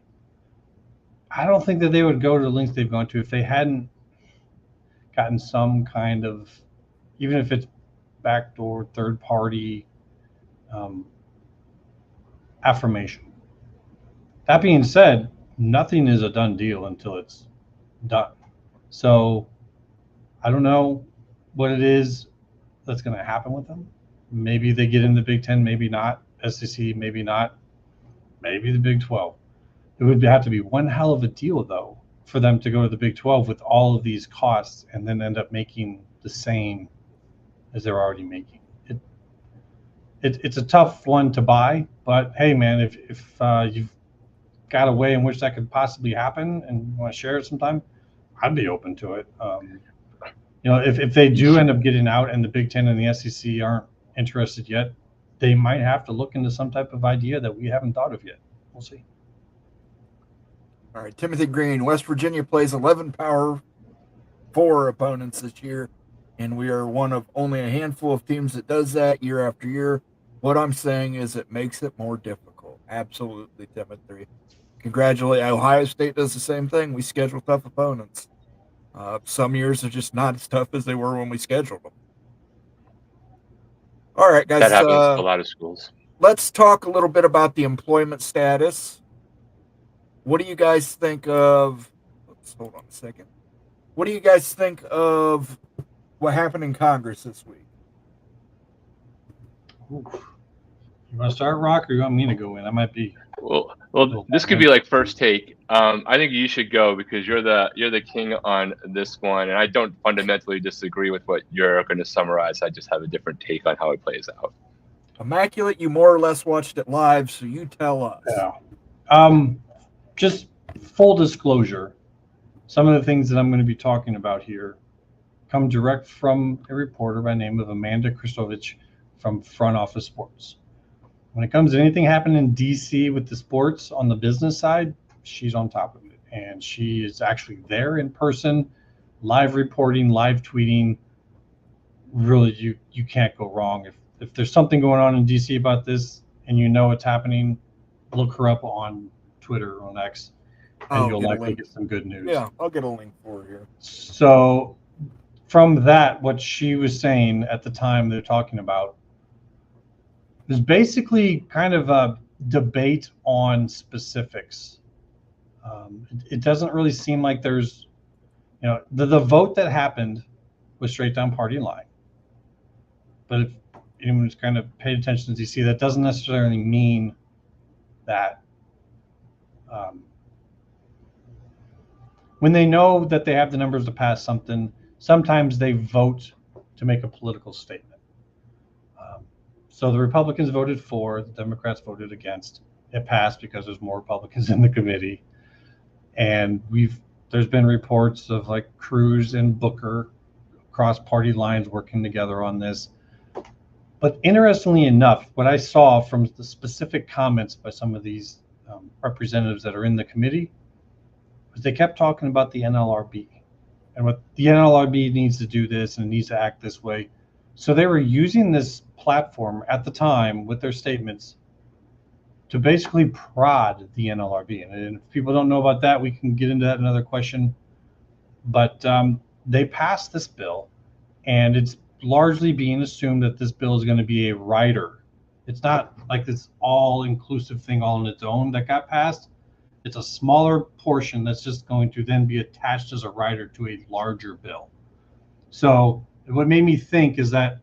I don't think that they would go to the lengths they've gone to if they hadn't gotten some kind of, even if it's backdoor, third party affirmation. That being said, nothing is a done deal until it's done. So I don't know what it is that's going to happen with them. Maybe they get in the Big Ten, maybe not. SEC, maybe not. Maybe the Big 12. It would have to be one hell of a deal, though, for them to go to the Big 12 with all of these costs and then end up making the same as they're already making. It's a tough one to buy, but hey, man, if you've got a way in which that could possibly happen and you want to share it sometime, I'd be open to it. If they do end up getting out and the Big Ten and the SEC aren't interested yet, they might have to look into some type of idea that we haven't thought of yet. We'll see. All right, Timothy Green, West Virginia plays 11 Power 4 opponents this year, and we are one of only a handful of teams that does that year after year. What I'm saying is it makes it more difficult. Absolutely, Timothy. Congratulate. Ohio State does the same thing. We schedule tough opponents. Some years are just not as tough as they were when we scheduled them. All right, guys. That happens to a lot of schools. Let's talk a little bit about the employment status. What do you guys think of? Hold on a second. What do you guys think of what happened in Congress this week? Oof. You want to start, Rock, or you want me to go in? I might be. Well, this could be like first take. I think you should go because you're the king on this one, and I don't fundamentally disagree with what you're going to summarize. I just have a different take on how it plays out. Immaculate, you more or less watched it live, so you tell us. Yeah. Just full disclosure, some of the things that I'm going to be talking about here come direct from a reporter by the name of Amanda Kristovich from Front Office Sports. When it comes to anything happening in DC with the sports on the business side, she's on top of it. And she is actually there in person, live reporting, live tweeting. Really, you can't go wrong. If there's something going on in DC about this and you know it's happening, look her up on Twitter or on X, and you'll likely get some good news. Yeah, I'll get a link for her here. So from that, what she was saying at the time they're talking about is basically kind of a debate on specifics. It doesn't really seem like there's, the vote that happened was straight down party line. But if anyone's kind of paid attention to DC, that doesn't necessarily mean that when they know that they have the numbers to pass something, sometimes they vote to make a political statement. So the Republicans voted for, the Democrats voted against. It passed because there's more Republicans in the committee. And there's been reports of like Cruz and Booker across party lines working together on this. But interestingly enough, what I saw from the specific comments by some of these representatives that are in the committee was they kept talking about the NLRB and what the NLRB needs to do this and needs to act this way. So they were using this platform at the time with their statements to basically prod the NLRB. And if people don't know about that, we can get into that in another question. But they passed this bill, and it's largely being assumed that this bill is going to be a rider. It's not like this all-inclusive thing all on its own that got passed. It's a smaller portion that's just going to then be attached as a rider to a larger bill. So what made me think is that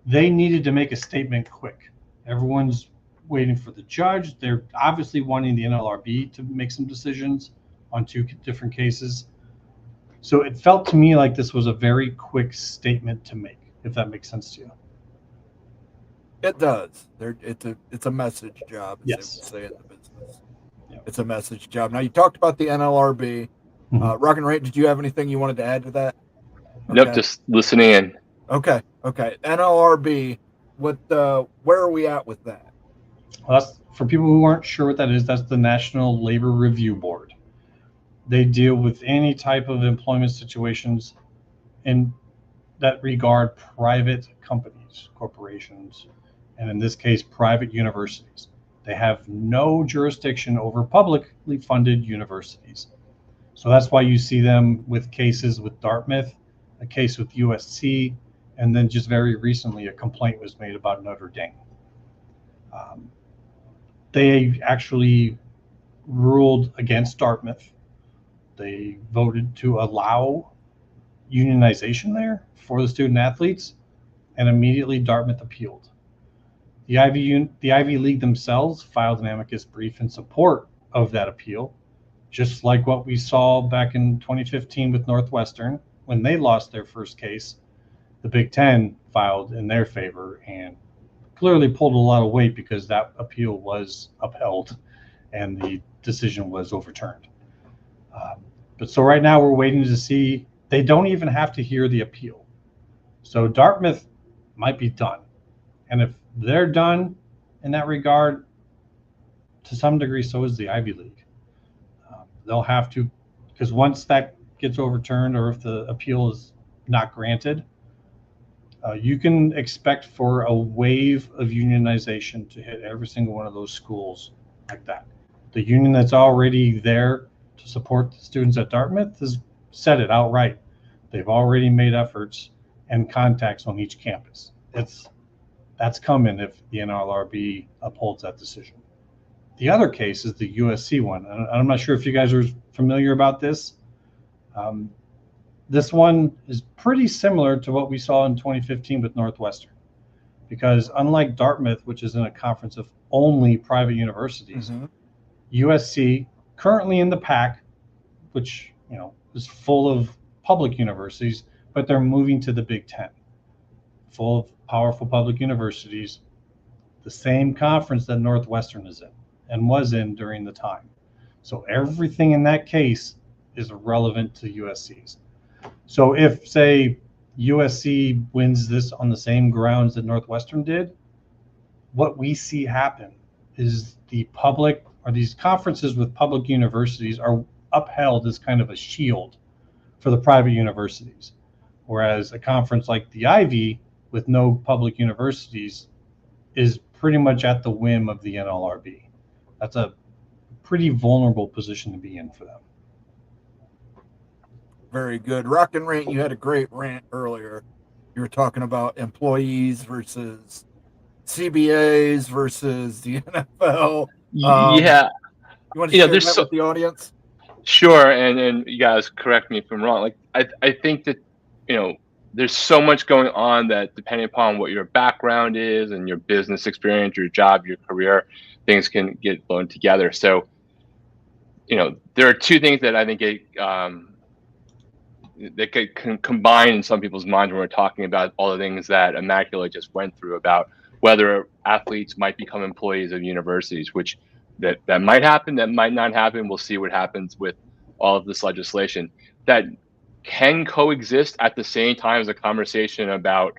they needed to make a statement quick. Everyone's waiting for the judge. They're obviously wanting the NLRB to make some decisions on two different cases. So it felt to me like this was a very quick statement to make, if that makes sense to you. It does. It's a message job, as Yes. they would say in the business. Yeah. It's a message job. Now, you talked about the NLRB. Mhm. Rock and Rate, did you have anything you wanted to add to that? Nope, Okay. just listening in. Okay. NLRB, where are we at with that? Well, that's, for people who aren't sure what that is, that's the National Labor Review Board. They deal with any type of employment situations in that regard private companies, corporations, and in this case, private universities. They have no jurisdiction over publicly funded universities. So that's why you see them with cases with Dartmouth, a case with USC, and then just very recently, a complaint was made about Notre Dame. They actually ruled against Dartmouth. They voted to allow unionization there for the student athletes, and immediately Dartmouth appealed. The Ivy League themselves filed an amicus brief in support of that appeal, just like what we saw back in 2015 with Northwestern when they lost their first case. The Big Ten filed in their favor and clearly pulled a lot of weight because that appeal was upheld and the decision was overturned. But so right now we're waiting to see. They don't even have to hear the appeal. So Dartmouth might be done. And if they're done in that regard, to some degree, so is the Ivy League. They'll have to, because once that gets overturned or if the appeal is not granted, You can expect for a wave of unionization to hit every single one of those schools like that. The union that's already there to support the students at Dartmouth has said it outright. They've already made efforts and contacts on each campus. That's coming if the NLRB upholds that decision. The other case is the USC one. And I'm not sure if you guys are familiar about this. This one is pretty similar to what we saw in 2015 with Northwestern, because unlike Dartmouth, which is in a conference of only private universities, USC, currently in the pack, which is full of public universities, but they're moving to the Big Ten, full of powerful public universities, the same conference that Northwestern is in and was in during the time. So everything in that case is relevant to USC's. So if, say, USC wins this on the same grounds that Northwestern did, what we see happen is the public, or these conferences with public universities, are upheld as kind of a shield for the private universities. Whereas a conference like the Ivy with no public universities is pretty much at the whim of the NLRB. That's a pretty vulnerable position to be in for them. Very good. Rock and Rant, you had a great rant earlier. You were talking about employees versus CBAs versus the NFL. Yeah. You want to share that with the audience? Sure, and you guys correct me if I'm wrong. Like I think that there's so much going on that depending upon what your background is and your business experience, your job, your career, things can get blown together. So there are two things that I think that can combine in some people's minds when we're talking about all the things that Immaculate just went through about whether athletes might become employees of universities, which that might happen, that might not happen. We'll see what happens with all of this legislation that can coexist at the same time as a conversation about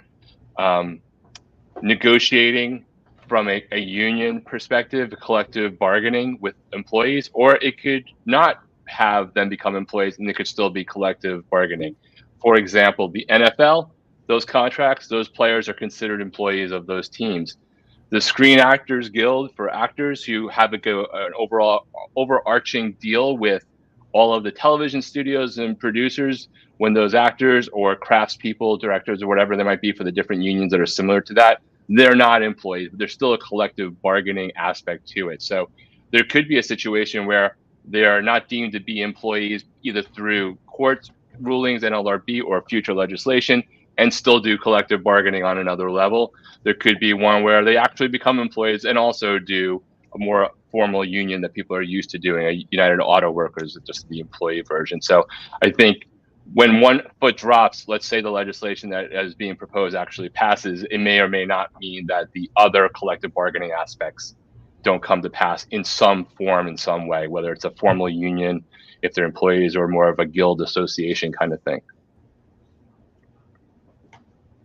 negotiating from a union perspective, collective bargaining with employees, or it could not have them become employees and it could still be collective bargaining. For example, the NFL, those contracts, those players are considered employees of those teams. The Screen Actors Guild for actors who have an overall overarching deal with all of the television studios and producers, when those actors or craftspeople, directors, or whatever they might be for the different unions that are similar to that, they're not employees, but there's still a collective bargaining aspect to it. So there could be a situation where they are not deemed to be employees either through court rulings, NLRB, or future legislation, and still do collective bargaining on another level. There could be one where they actually become employees and also do a more formal union that people are used to doing, a United Auto Workers, just the employee version. So I think when one foot drops, let's say the legislation that is being proposed actually passes, it may or may not mean that the other collective bargaining aspects don't come to pass in some form, in some way, whether it's a formal union, if they're employees, or more of a guild association kind of thing.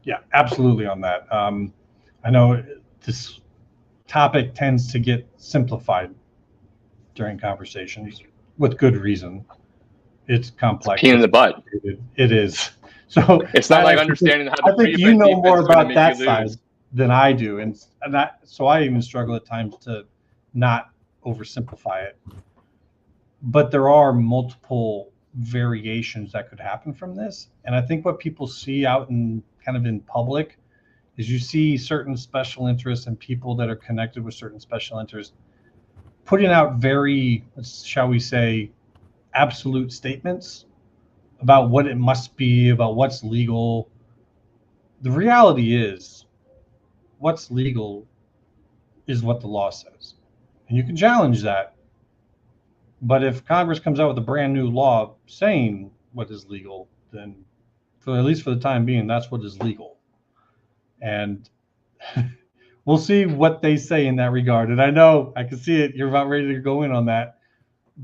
Yeah, absolutely on that. I know this topic tends to get simplified during conversations with good reason. It's complex. It's a pain in the butt. It is. So it's not like understanding how to. I think you know more about that side than I do, and so I even struggle at times to not oversimplify it. But there are multiple variations that could happen from this, and I think what people see out in kind of in public is you see certain special interests and people that are connected with certain special interests putting out very, shall we say, absolute statements about what it must be, about what's legal. The reality is what's legal is what the law says. And you can challenge that. But if Congress comes out with a brand new law saying what is legal, then at least for the time being, that's what is legal. And we'll see what they say in that regard. And I know, I can see it, you're about ready to go in on that.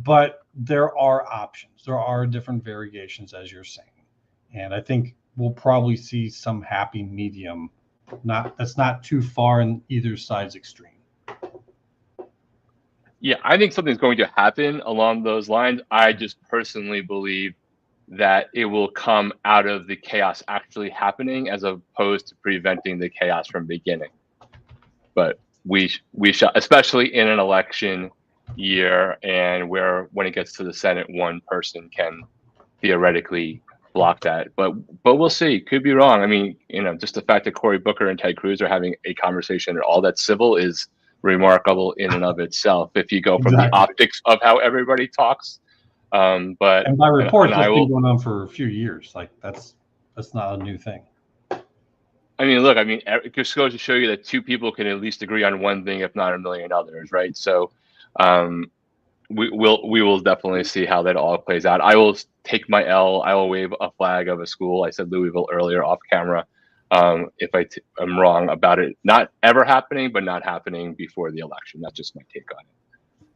But there are options. There are different variations, as you're saying. And I think we'll probably see some happy medium. That's not too far in either side's extreme. Yeah, I think something's going to happen along those lines. I just personally believe that it will come out of the chaos actually happening as opposed to preventing the chaos from beginning. But we shall, especially in an election year and where when it gets to the Senate, one person can theoretically block that. But we'll see. Could be wrong. I mean, just the fact that Cory Booker and Ted Cruz are having a conversation at all that's civil is remarkable in and of itself. If you go from the optics of how everybody talks, and by reports, that's been going on for a few years. Like that's not a new thing. I mean, look, it just goes to show you that two people can at least agree on one thing, if not a million others, right? So, we will definitely see how that all plays out. I will take my L. I will wave a flag of a school. I said Louisville earlier off camera. If I'm wrong about it not ever happening, but not happening before the election. That's just my take on it.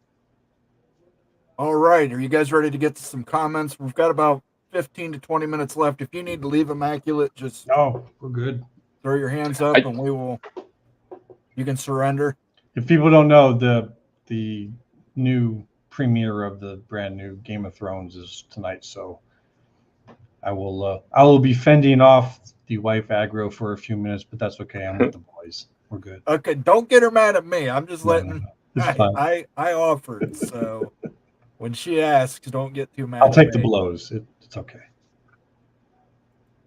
All right. Are you guys ready to get to some comments? We've got about 15 to 20 minutes left. If you need to leave immaculate, just we're good. Throw your hands up and you can surrender. If people don't know, the new premiere of the brand new Game of Thrones is tonight, so I will be fending off the wife aggro for a few minutes, but that's okay. I'm with the boys. We're good. Okay, don't get her mad at me. I'm just letting. No. I offered, so when she asks, don't get too mad. I'll take the blows. It's okay.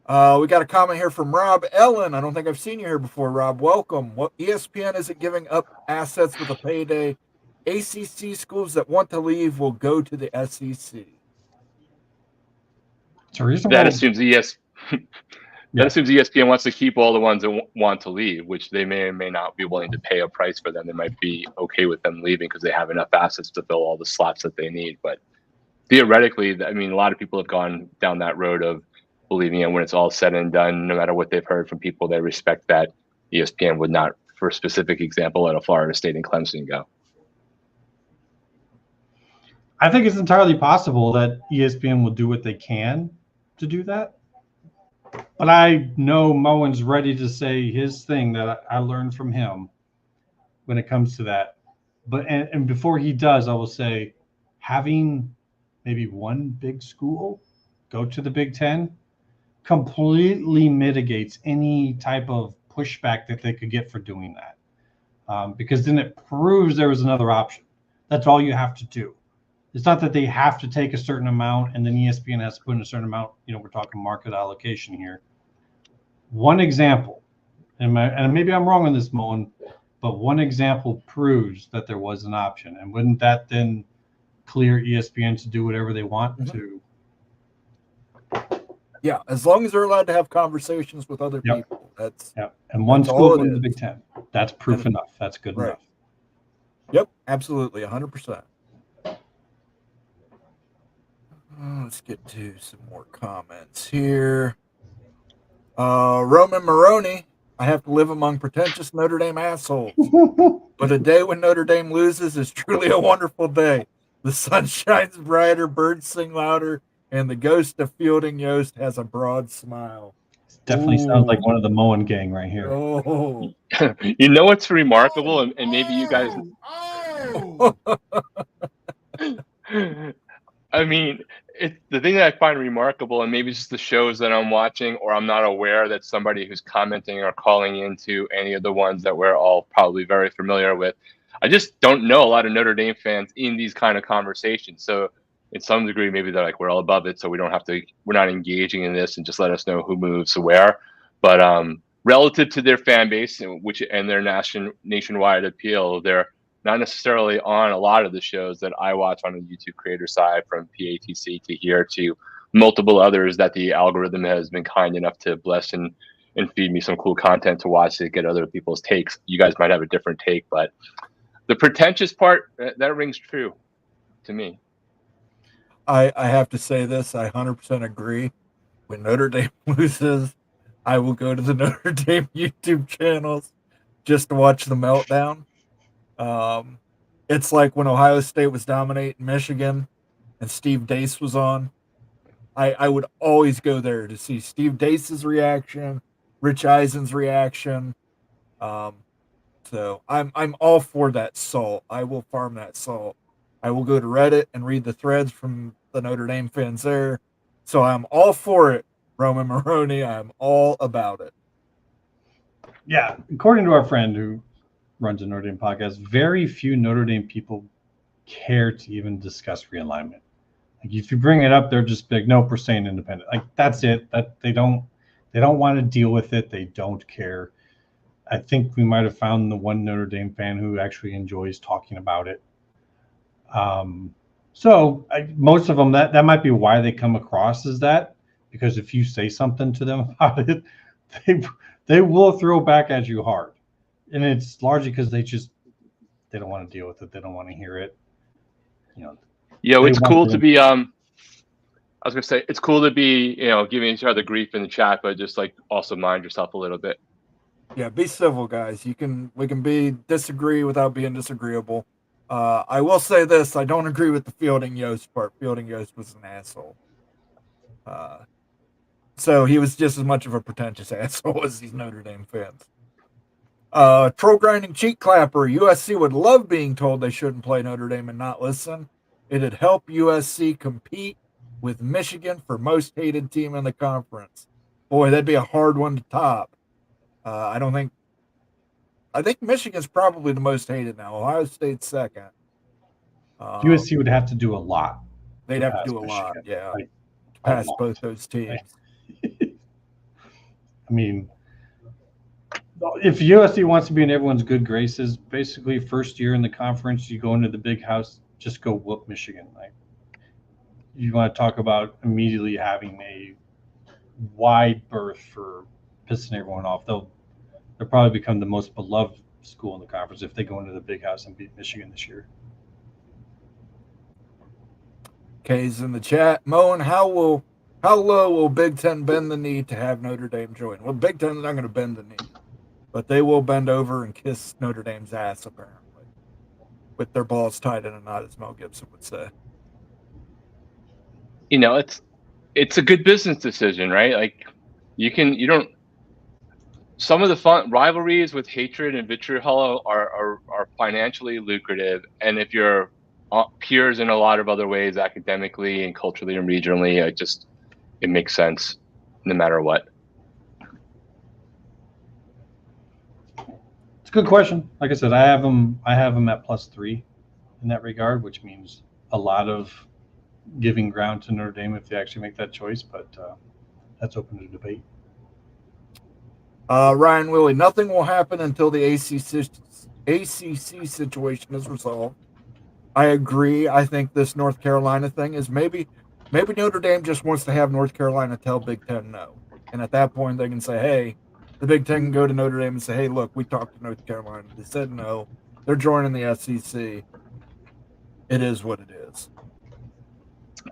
We got a comment here from Rob Ellen. I don't think I've seen you here before, Rob. Welcome. What ESPN isn't giving up assets with a payday? ACC schools that want to leave will go to the SEC. That assumes That assumes ESPN wants to keep all the ones that want to leave, which they may or may not be willing to pay a price for them. They might be okay with them leaving because they have enough assets to fill all the slots that they need. But theoretically, a lot of people have gone down that road of believing that when it's all said and done, no matter what they've heard from people, they respect that ESPN would not, for a specific example, let a Florida State and Clemson go. I think it's entirely possible that ESPN will do what they can to do that. But I know Moen's ready to say his thing that I learned from him when it comes to that. But and before he does, I will say having maybe one big school go to the Big Ten completely mitigates any type of pushback that they could get for doing that. Because then it proves there was another option. That's all you have to do. It's not that they have to take a certain amount and then ESPN has to put in a certain amount. We're talking market allocation here. One example, and maybe I'm wrong on this, Moen, but one example proves that there was an option. And wouldn't that then clear ESPN to do whatever they want to? Yeah, as long as they're allowed to have conversations with other people. And one school in the Big Ten. That's proof enough. That's good enough. Yep, absolutely, 100%. Let's get to some more comments here. Roman Maroney, I have to live among pretentious Notre Dame assholes. But a day when Notre Dame loses is truly a wonderful day. The sun shines brighter, birds sing louder, and the ghost of Fielding Yost has a broad smile. Definitely sounds like one of the Moen gang right here. Oh. What's remarkable, and maybe you guys... the thing that I find remarkable, and maybe it's just the shows that I'm watching, or I'm not aware that somebody who's commenting or calling into any of the ones that we're all probably very familiar with. I just don't know a lot of Notre Dame fans in these kind of conversations. So in some degree, maybe they're like, we're all above it, so we're not engaging in this, and just let us know who moves where. But relative to their fan base and their nationwide appeal, they're not necessarily on a lot of the shows that I watch on the YouTube creator side, from PATC to here to multiple others that the algorithm has been kind enough to bless and feed me some cool content to watch to get other people's takes. You guys might have a different take, but the pretentious part, that rings true to me. I have to say this. I 100% agree. When Notre Dame loses, I will go to the Notre Dame YouTube channels just to watch the meltdown. It's like when Ohio State was dominating Michigan and Steve Dace was on. I would always go there to see Steve Dace's reaction, Rich Eisen's reaction. So I'm all for that salt. I will farm that salt. I will go to Reddit and read the threads from the Notre Dame fans there. So I'm all for it, Roman Maroney. I'm all about it. Yeah, according to our friend who runs a Notre Dame podcast, very few Notre Dame people care to even discuss realignment. Like if you bring it up, they're just big. Nope, we're staying independent. Like that's it. That they don't want to deal with it. They don't care. I think we might have found the one Notre Dame fan who actually enjoys talking about it. Most of them that might be why they come across as that, because if you say something to them about it, they will throw back at you hard, and it's largely because they don't want to deal with it. They don't want to hear it. It's cool to be I was gonna say it's cool to be giving each other grief in the chat, but just like also mind yourself a little bit. Yeah, be civil, guys. We can disagree without being disagreeable. I will say this: I don't agree with the Fielding Yost part. Fielding Yost was an asshole. So he was just as much of a pretentious asshole as these Notre Dame fans. Troll grinding cheek clapper. USC would love being told they shouldn't play Notre Dame and not listen. It'd help USC compete with Michigan for most hated team in the conference. Boy, that'd be a hard one to top. I think Michigan's probably the most hated now. Ohio State's second. USC would have to do a lot. They'd have to do a lot, yeah, like, to pass both those teams. I mean, if USC wants to be in everyone's good graces, basically first year in the conference, you go into the big house, just go whoop Michigan. Like, you want to talk about immediately having a wide berth for pissing everyone off. They'll probably become the most beloved school in the conference if they go into the big house and beat Michigan this year. K's in the chat. Moen, how low will Big Ten bend the knee to have Notre Dame join? Well, Big Ten's not going to bend the knee, but they will bend over and kiss Notre Dame's ass, apparently, with their balls tied in a knot, as Mel Gibson would say. It's a good business decision, right? Like some of the fun rivalries with hatred and vitriol are financially lucrative, and if you're peers in a lot of other ways, academically and culturally and regionally, it makes sense no matter what. It's a good question. Like I said, I have them at +3 in that regard, which means a lot of giving ground to Notre Dame if they actually make that choice, but that's open to debate. Ryan Willie, nothing will happen until the ACC situation is resolved. I agree. I think this North Carolina thing is maybe Notre Dame just wants to have North Carolina tell Big Ten no. And at that point, they can say, hey, the Big Ten can go to Notre Dame and say, hey, look, we talked to North Carolina. They said no. They're joining the SEC. It is what it is.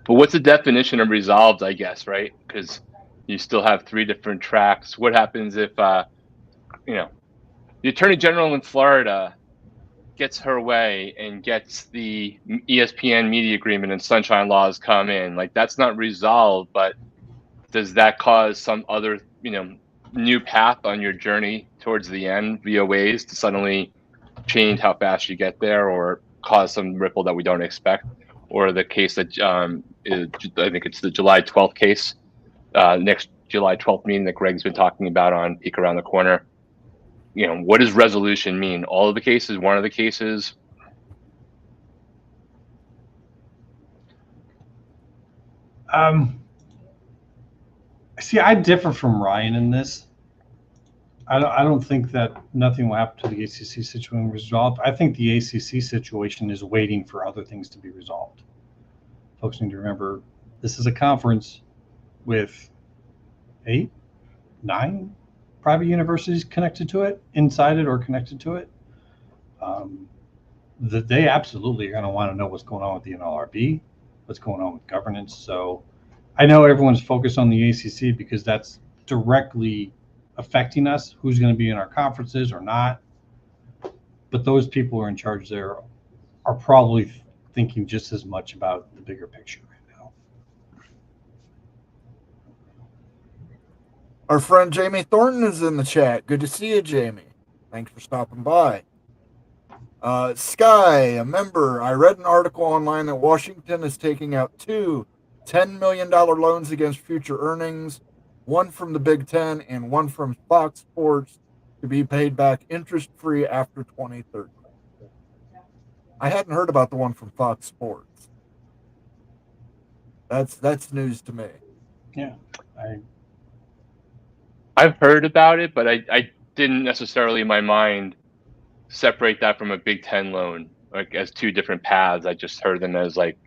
But what's the definition of resolved, I guess, right? Because you still have 3 different tracks. What happens if, the Attorney General in Florida gets her way and gets the ESPN media agreement and sunshine laws come in? Like, that's not resolved, but does that cause some other, new path on your journey towards the end via ways to suddenly change how fast you get there or cause some ripple that we don't expect? Or the case that I think it's the July 12th case, next July 12th meeting that Greg's been talking about on Peek Around the Corner. What does resolution mean? All of the cases, one of the cases? See, I differ from Ryan in this. I don't think that nothing will happen to the ACC situation resolved. I think the ACC situation is waiting for other things to be resolved. Folks need to remember this is a conference with 8, 9 private universities connected to it, inside it or connected to it. That they absolutely are going to want to know what's going on with the NLRB, what's going on with governance. So I know everyone's focused on the ACC because that's directly affecting us, who's going to be in our conferences or not. But those people who are in charge there are probably thinking just as much about the bigger picture right now. Our friend Jamie Thornton is in the chat. Good to see you, Jamie. Thanks for stopping by. Sky, a member, I read an article online that Washington is taking out 2 $10 million loans against future earnings, one from the Big Ten and one from Fox Sports, to be paid back interest-free after 2030. I hadn't heard about the one from Fox Sports. That's news to me. Yeah, I've heard about it, but I didn't necessarily in my mind separate that from a Big Ten loan, like as two different paths. I just heard them as like,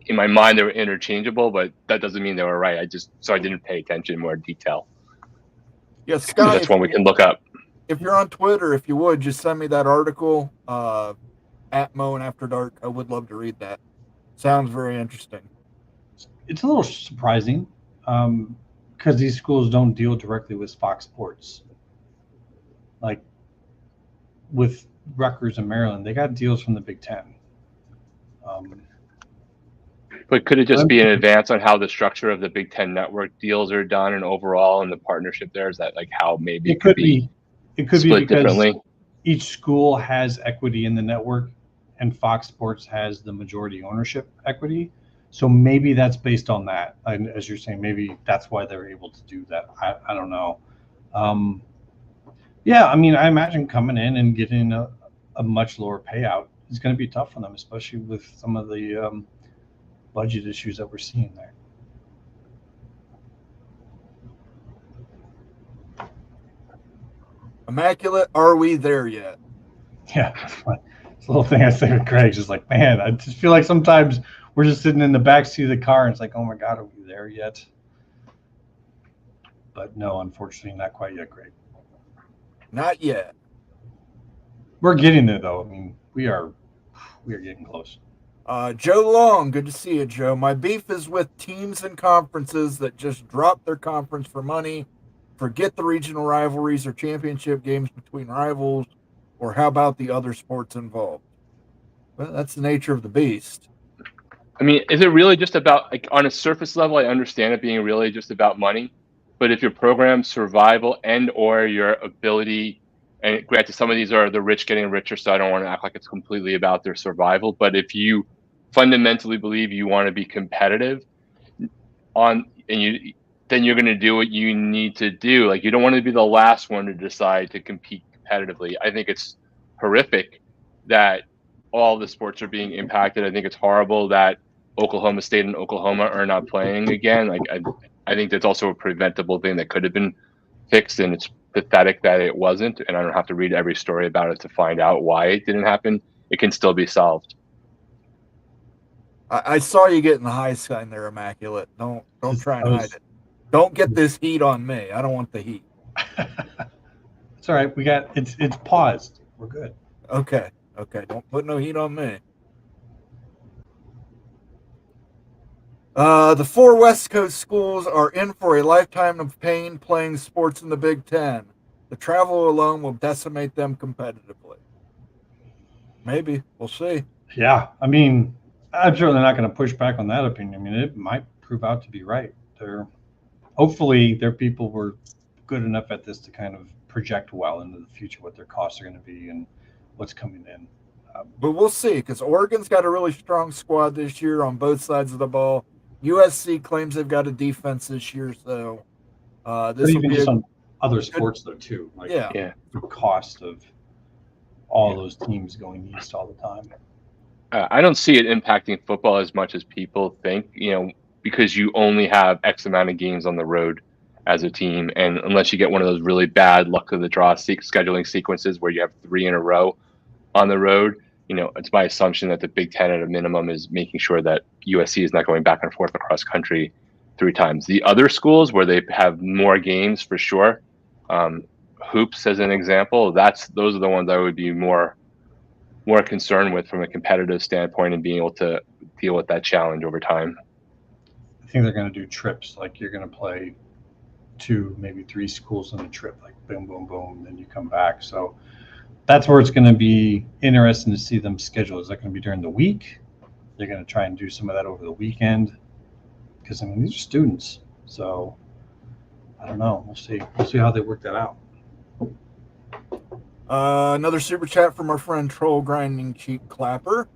in my mind they were interchangeable, but that doesn't mean they were right. I didn't pay attention in more detail. Yeah, Scott, That's one we can look up. If you're on Twitter, if you would, just send me that article at Moen After Dark. I would love to read that. Sounds very interesting. it's a little surprising because these schools don't deal directly with Fox Sports. Like with Rutgers and Maryland, they got deals from the Big Ten. But could it just be an advance on how the structure of the Big Ten network deals are done and overall and the partnership there? Is that like how maybe it could be split because differently? Each school has equity in the network and Fox Sports has the majority ownership equity. So maybe that's based on that. And as you're saying, maybe that's why they're able to do that. I don't know. Yeah, I mean, I imagine coming in and getting a much lower payout is going to be tough for them, especially with some of the budget issues that we're seeing there. Immaculate, are we there yet? Yeah, it's a little thing I say with Craig's just like, man, I just feel like sometimes we're just sitting in the back seat of the car and it's like, oh my God, are we there yet? But no, unfortunately, not quite yet, Craig. Not yet. We're getting there, though. I mean, we are getting close. Joe Long, good to see you, Joe. My beef is with teams and conferences that just drop their conference for money, forget the regional rivalries or championship games between rivals, or how about the other sports involved? Well, that's the nature of the beast. I mean, is it really just about, like, on a surface level, I understand it being really just about money, but if your program's survival and or your ability, and granted, some of these are the rich getting richer, so I don't want to act like it's completely about their survival, but if you fundamentally believe you want to be competitive then you're going to do what you need to do. Like, you don't want to be the last one to decide to compete competitively. I think it's horrific that all the sports are being impacted. I think it's horrible that Oklahoma State and Oklahoma are not playing again. Like, I think that's also a preventable thing that could have been fixed, and it's pathetic that it wasn't. And I don't have to read every story about it to find out why it didn't happen. It can still be solved. I saw you getting the high sign there, Immaculate. Don't try and hide it. Don't get this heat on me. I don't want the heat. It's all right. It's paused. We're good. Okay. Don't put no heat on me. The 4 West Coast schools are in for a lifetime of pain playing sports in the Big Ten. The travel alone will decimate them competitively. Maybe. We'll see. Yeah. I mean, I'm certainly not going to push back on that opinion. I mean, it might prove out to be right. Hopefully their people were good enough at this to kind of project well into the future what their costs are going to be and what's coming in. But we'll see, because Oregon's got a really strong squad this year on both sides of the ball. USC claims they've got a defense this year, so this will be just on other sports though too. Like, yeah. The cost of all those teams going east all the time. I don't see it impacting football as much as people think, because you only have X amount of games on the road as a team. And unless you get one of those really bad luck of the draw scheduling sequences where you have 3 in a row on the road, it's my assumption that the Big Ten at a minimum is making sure that USC is not going back and forth across country 3 times. The other schools where they have more games for sure, hoops as an example, those are the ones I would be more concerned with from a competitive standpoint and being able to deal with that challenge over time. I think they're going to do trips. Like, you're going to play 2, maybe 3 schools on a trip, like boom, boom, boom, then you come back. So that's where it's going to be interesting to see them schedule. Is that going to be during the week? They're going to try and do some of that over the weekend because, I mean, these are students. So I don't know. We'll see. We'll see how they work that out. Another super chat from our friend Troll Grinding Cheek Clapper.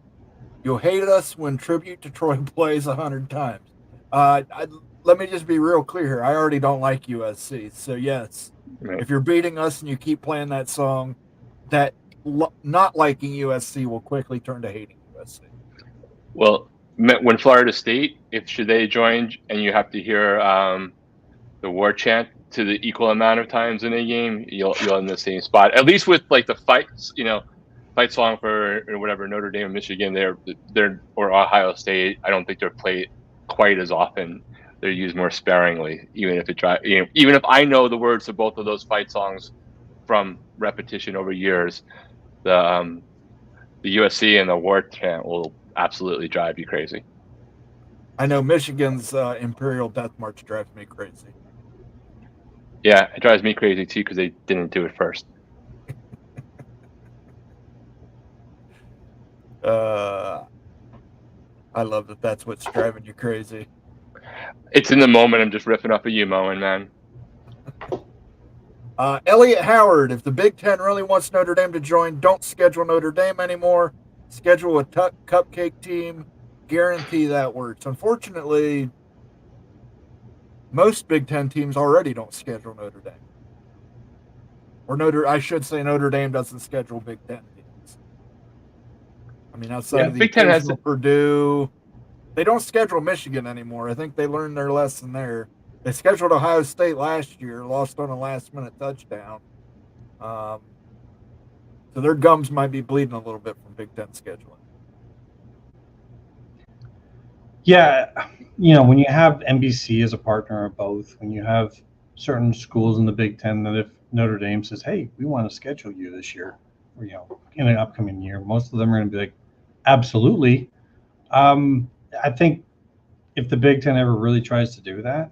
You'll hate us when tribute to Troy plays 100 times. Let me just be real clear here. I already don't like USC. So, yes, Right. if you're beating us and you keep playing that song, that not liking USC will quickly turn to hating USC. Well, when Florida State, if should they join, and you have to hear the war chant to the equal amount of times in a game, you'll in the same spot. At least with like the fights, fight song for or whatever Notre Dame, Michigan, they're or Ohio State. I don't think they're played quite as often. They're used more sparingly, even if even if I know the words to both of those fight songs from repetition over years. The USC and the war chant will absolutely drive you crazy. I know Michigan's Imperial Death March drives me crazy. Yeah, it drives me crazy too because they didn't do it first. I love that that's what's driving you crazy. It's in the moment. I'm just riffing off of you, Moen, man. Elliot Howard, if the Big Ten really wants Notre Dame to join, don't schedule Notre Dame anymore. Schedule a cupcake team. Guarantee that works. Unfortunately, most Big Ten teams already don't schedule Notre Dame. Or I should say Notre Dame doesn't schedule Big Ten teams. I mean, outside of the Big Ten has Purdue, they don't schedule Michigan anymore. I think they learned their lesson there. They scheduled Ohio State last year, lost on a last-minute touchdown. So their gums might be bleeding a little bit from Big Ten scheduling. Yeah, when you have NBC as a partner of both, when you have certain schools in the Big Ten that if Notre Dame says, hey, we want to schedule you this year, or, in an upcoming year, most of them are going to be like, absolutely. I think if the Big Ten ever really tries to do that,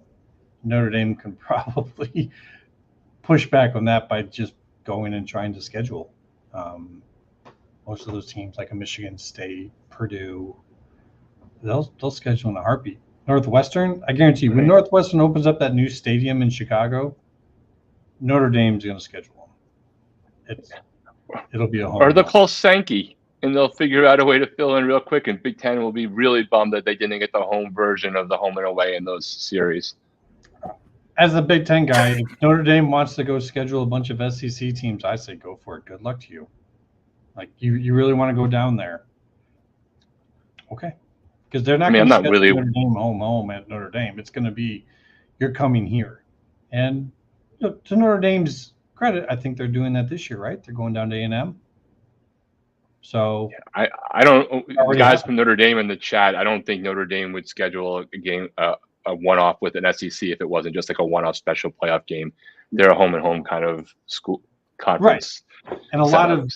Notre Dame can probably push back on that by just going and trying to schedule. Most of those teams, like a Michigan State, Purdue, they'll schedule in a heartbeat. Northwestern, I guarantee you, when Northwestern opens up that new stadium in Chicago, Notre Dame's going to schedule them. It'll be a home. Or they'll call Sankey, and they'll figure out a way to fill in real quick, and Big Ten will be really bummed that they didn't get the home version of the home and away in those series. As a Big Ten guy, if Notre Dame wants to go schedule a bunch of SEC teams, I say go for it. Good luck to you. Like, you really want to go down there. Okay. Because they're not going to schedule Notre Dame home at Notre Dame. It's going to be, you're coming here. And to Notre Dame's credit, I think they're doing that this year, right? They're going down to A&M. So I don't, guys from Notre Dame in the chat, I don't think Notre Dame would schedule a game, a one-off with an SEC if it wasn't just like a one-off special playoff game. They're a home and home kind of school conference. Right. And a lot of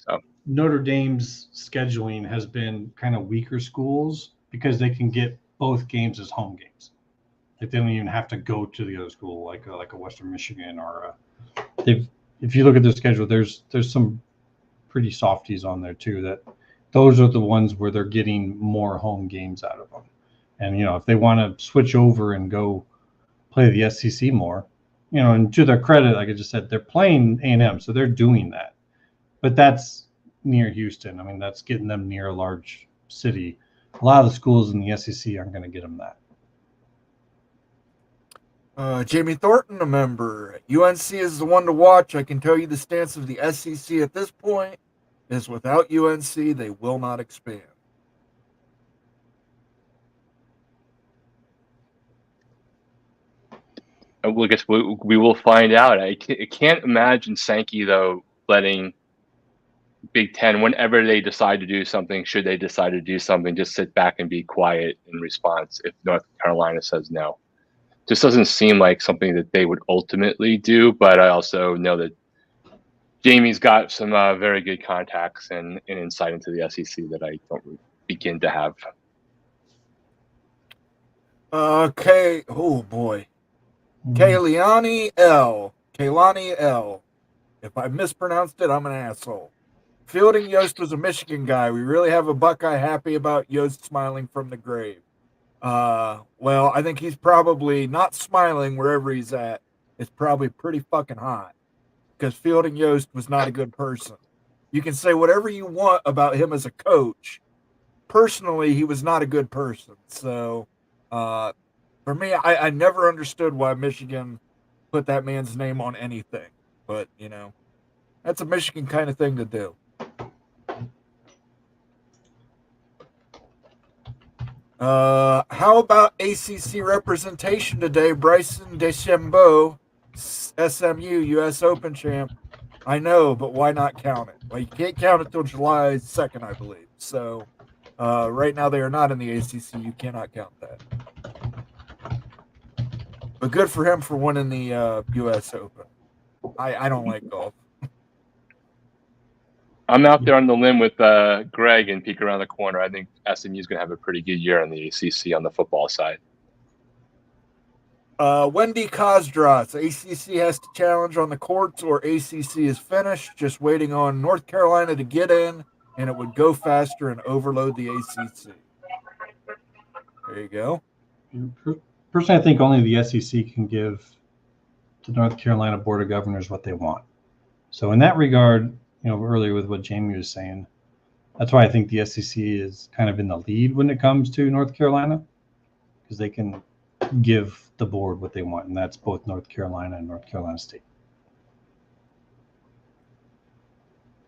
Notre Dame's scheduling has been kind of weaker schools because they can get both games as home games. Like they don't even have to go to the other school, like a Western Michigan or if you look at their schedule, there's some pretty softies on there too. That those are the ones where they're getting more home games out of them. And if they want to switch over and go play the SEC more, and to their credit, like I just said, they're playing A&M, so they're doing that. But that's near Houston. I mean, that's getting them near a large city. A lot of the schools in the SEC aren't going to get them that. Jamie Thornton, a member. UNC is the one to watch. I can tell you the stance of the SEC at this point is without UNC, they will not expand. Well, I guess we will find out. I can't imagine Sankey, though, letting Big Ten, whenever they decide to do something, should they decide to do something, just sit back and be quiet in response if North Carolina says no. Just doesn't seem like something that they would ultimately do, but I also know that Jamie's got some very good contacts and insight into the SEC that I don't begin to have. Okay. Oh, boy. Kaylani L. If I mispronounced it, I'm an asshole. Fielding Yost was a Michigan guy. We really have a Buckeye happy about Yost smiling from the grave. Well, I think he's probably not smiling wherever he's at. It's probably pretty fucking hot because Fielding Yost was not a good person. You can say whatever you want about him as a coach. Personally, he was not a good person. So For me, I never understood why Michigan put that man's name on anything, but that's a Michigan kind of thing to do. How about ACC representation today? Bryson DeChambeau, SMU U.S. Open champ. I know, but why not count it? Well, you can't count it till July 2nd, I believe. So right now they are not in the ACC. You cannot count that. But good for him for winning the U.S. Open. I don't like golf. I'm out there on the limb with Greg and peek around the corner. I think SMU is going to have a pretty good year on the ACC on the football side. Wendy Kosdras, ACC has to challenge on the courts or ACC is finished. Just waiting on North Carolina to get in, and it would go faster and overload the ACC. There you go. Personally, I think only the SEC can give the North Carolina Board of Governors what they want. So in that regard, earlier with what Jamie was saying, that's why I think the SEC is kind of in the lead when it comes to North Carolina, because they can give the board what they want, and that's both North Carolina and North Carolina State.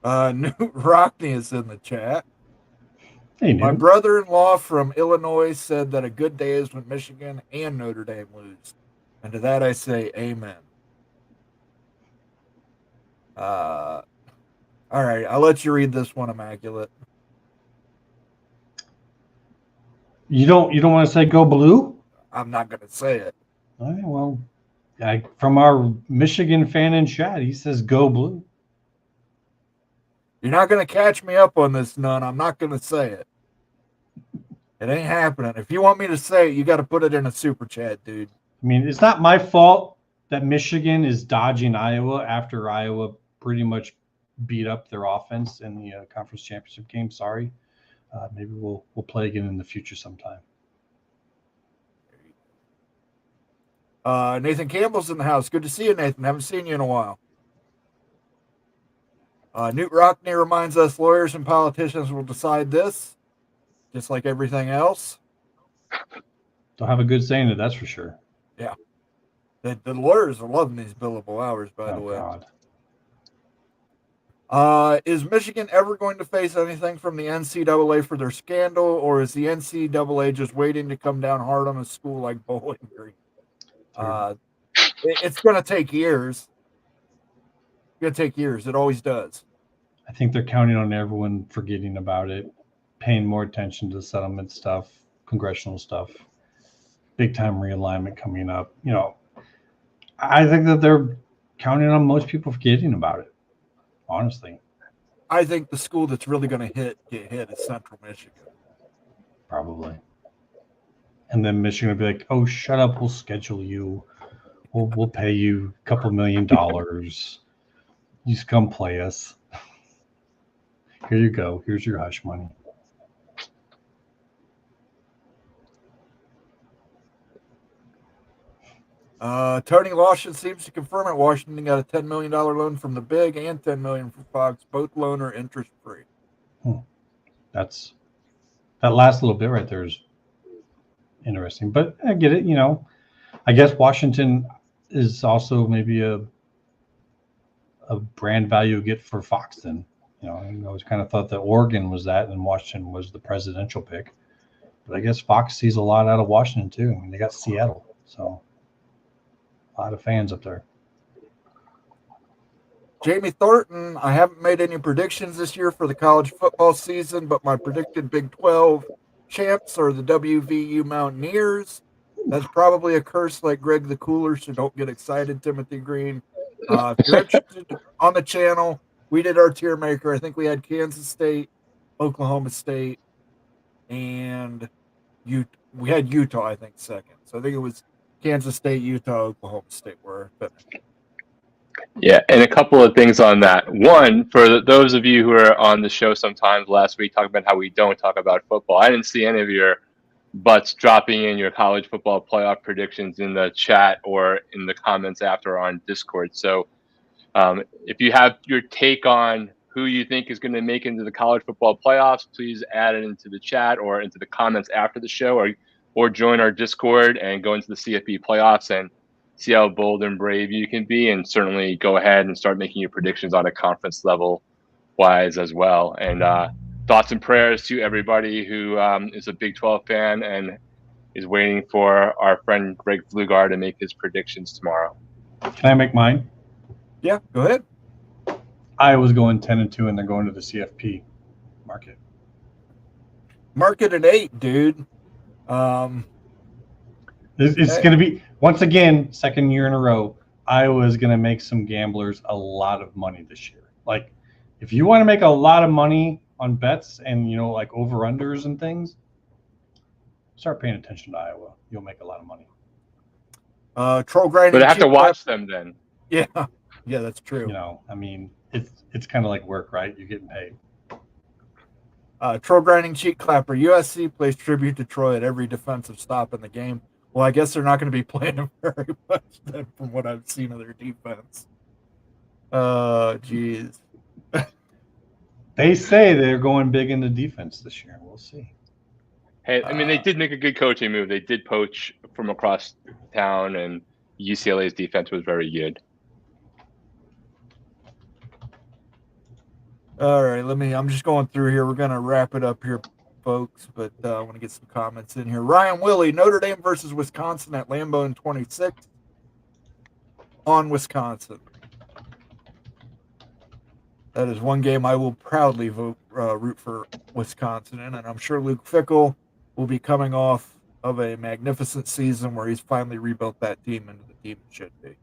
Newt Rockney is in the chat. Hey, My Newt. brother-in-law from Illinois said that a good day is when Michigan and Notre Dame lose. And to that I say amen. All right, I'll let you read this one, Immaculate. You don't want to say go blue? I'm not going to say it. All right, well, from our Michigan fan in chat, he says go blue. You're not going to catch me up on this, none. I'm not going to say it. It ain't happening. If you want me to say it, you got to put it in a super chat, dude. I mean, it's not my fault that Michigan is dodging Iowa after Iowa pretty much beat up their offense in the conference championship game. Sorry. Maybe we'll play again in the future sometime. Nathan Campbell's in the house. Good to see you, Nathan. Haven't seen you in a while. Newt Rockney reminds us lawyers and politicians will decide this, just like everything else. Don't have a good saying it, that's for sure. Yeah. The lawyers are loving these billable hours, by the way. God. Is Michigan ever going to face anything from the NCAA for their scandal, or is the NCAA just waiting to come down hard on a school like Bowling Green? It's going to take years. It's going to take years. It always does. I think they're counting on everyone forgetting about it, paying more attention to the settlement stuff, congressional stuff, big time realignment coming up. I think that they're counting on most people forgetting about it, honestly. I think the school that's really going to get hit is Central Michigan. Probably. And then Michigan will be like, oh, shut up, we'll schedule you. We'll pay you a couple $1 million. You just come play us. Here you go. Here's your hush money. Tony Lawson seems to confirm it. Washington got a $10 million loan from the Big and $10 million from Fox. Both loan are interest free. That last little bit right there is interesting, but I get it. I guess Washington is also maybe a brand value get for Fox. Then I always kind of thought that Oregon was that and Washington was the presidential pick, but I guess Fox sees a lot out of Washington too. I mean, they got Seattle, so a lot of fans up there. Jamie Thornton, I haven't made any predictions this year for the college football season, but my predicted Big 12 champs are the WVU Mountaineers. That's probably a curse like Greg the Cooler, so don't get excited, Timothy Green. If you're interested on the channel, we did our tier maker. I think we had Kansas State, Oklahoma State, and we had Utah, I think, second. So I think it was Kansas State, Utah, Oklahoma State were finished. Yeah, and a couple of things on that. One, for those of you who are on the show sometimes last week talking about how we don't talk about football, I didn't see any of your butts dropping in your college football playoff predictions in the chat or in the comments after on Discord. So if you have your take on who you think is going to make into the college football playoffs, please add it into the chat or into the comments after the show, or or join our Discord and go into the CFB playoffs and see how bold and brave you can be, and certainly go ahead and start making your predictions on a conference level wise as well. And thoughts and prayers to everybody who is a Big 12 fan and is waiting for our friend Greg Flugar to make his predictions tomorrow. Can I make mine? Yeah, go ahead. Iowa's going 10-2, and they're going to the CFP market. Market at 8, dude. It's going to be, once again, second year in a row, Iowa is going to make some gamblers a lot of money this year. Like, if you want to make a lot of money on bets and, like over-unders and things, start paying attention to Iowa. You'll make a lot of money. Troll grinding. But I have to watch them then. Yeah. Yeah, that's true. It's kind of like work, right? You're getting paid. Troll grinding cheek clapper. USC plays tribute to Troy at every defensive stop in the game. Well, I guess they're not going to be playing him very much then from what I've seen of their defense. Jeez. They say they're going big in the defense this year. We'll see. Hey, I mean, they did make a good coaching move. They did poach from across town, and UCLA's defense was very good. All right, I'm just going through here. We're going to wrap it up here, folks, but I want to get some comments in here. Ryan Willie, Notre Dame versus Wisconsin at Lambeau in 26 on Wisconsin. That is one game I will proudly root for Wisconsin in, and I'm sure Luke Fickell will be coming off of a magnificent season where he's finally rebuilt that team into the team it should be.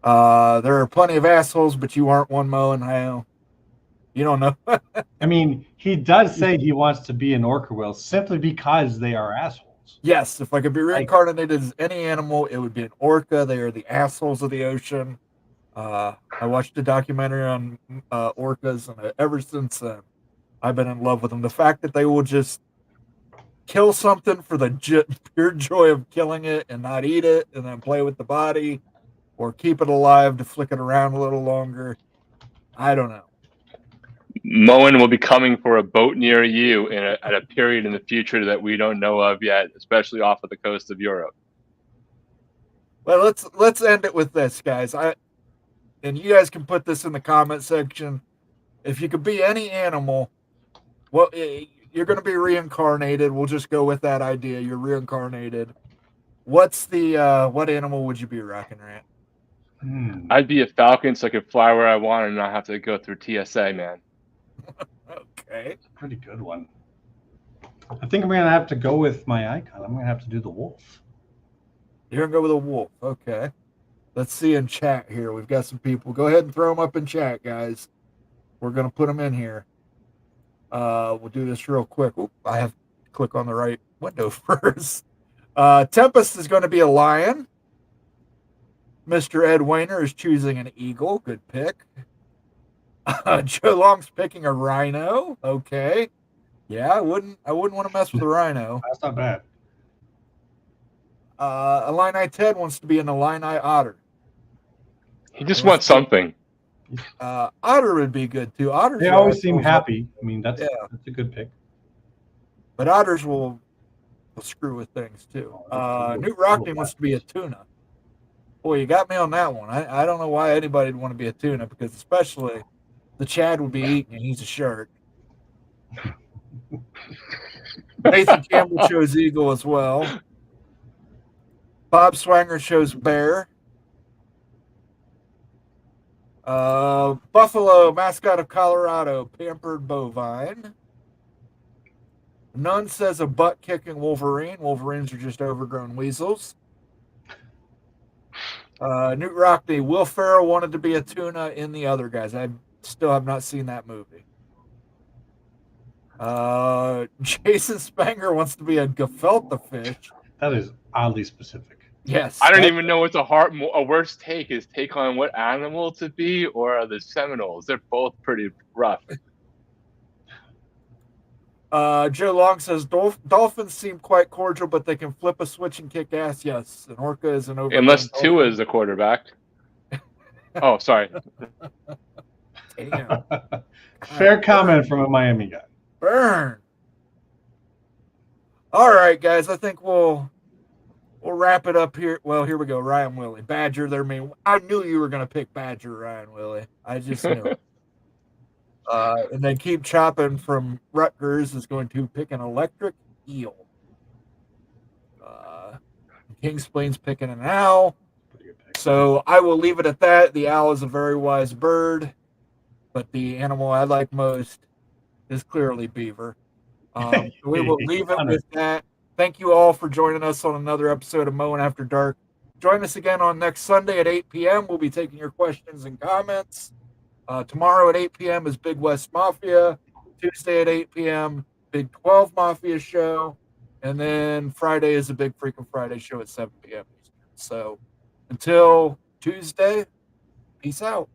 There are plenty of assholes, but you aren't one, Moen. You don't know. I mean, he does say he wants to be an orca whale simply because they are assholes. Yes, if I could be reincarnated as any animal, it would be an orca. They are the assholes of the ocean. I watched a documentary on orcas, and ever since then, I've been in love with them. The fact that they will just kill something for the pure joy of killing it and not eat it and then play with the body or keep it alive to flick it around a little longer. I don't know. Moen will be coming for a boat near you at a period in the future that we don't know of yet, especially off of the coast of Europe. Well, let's end it with this, guys. And you guys can put this in the comment section. If you could be any animal, well, you're going to be reincarnated. We'll just go with that idea. You're reincarnated. What's the what animal would you be, Rockin' Rant? I'd be a falcon so I could fly where I want and not have to go through TSA, man. Okay. Pretty good one. I think I'm going to have to go with my icon. I'm going to have to do the wolf. You're going to go with a wolf. Okay. Let's see in chat here. We've got some people. Go ahead and throw them up in chat, guys. We're going to put them in here. We'll do this real quick. Oop, I have to click on the right window first. Tempest is going to be a lion. Mr. Ed Weiner is choosing an eagle. Good pick. Joe Long's picking a rhino. Okay. Yeah, I wouldn't want to mess with a rhino. That's not bad. Illini Ted wants to be an Illini otter. He just wants something. Otter would be good too. Otters. They always seem happy. I mean, that's a good pick. But otters will screw with things too. Newt Rockney wants to be a tuna. Boy, you got me on that one. I don't know why anybody would want to be a tuna, because especially the Chad would be eating and he's a shark. Nathan Campbell chose eagle as well. Bob Swanger shows bear. Buffalo, mascot of Colorado, pampered bovine. None says a butt-kicking Wolverine. Wolverines are just overgrown weasels. Newt Rockney, Will Ferrell wanted to be a tuna in The Other Guys. I still have not seen that movie. Jason Spanger wants to be a gefilte fish. That is oddly specific. Yes. I don't even know what's a worse take is take on what animal to be or the Seminoles. They're both pretty rough. Joe Long says dolphins seem quite cordial, but they can flip a switch and kick ass. Yes, an orca is an over. Unless Tua is the quarterback. Oh, sorry. Damn. Fair comment from a Miami guy. Burn. All right, guys. I think we'll wrap it up here. Well, here we go. Ryan Willie. Badger, they're mean. I knew you were going to pick Badger, Ryan Willie. I just knew it. And then Keep Chopping from Rutgers is going to pick an electric eel. King Splain's picking an owl. So I will leave it at that. The owl is a very wise bird, but the animal I like most is clearly beaver. We will leave it with that. Thank you all for joining us on another episode of Moen After Dark. Join us again on next Sunday at 8 p.m. We'll be taking your questions and comments. Tomorrow at 8 p.m. is Big West Mafia. Tuesday at 8 p.m., Big 12 Mafia show. And then Friday is a Big Freaking Friday show at 7 p.m. Eastern. So until Tuesday, peace out.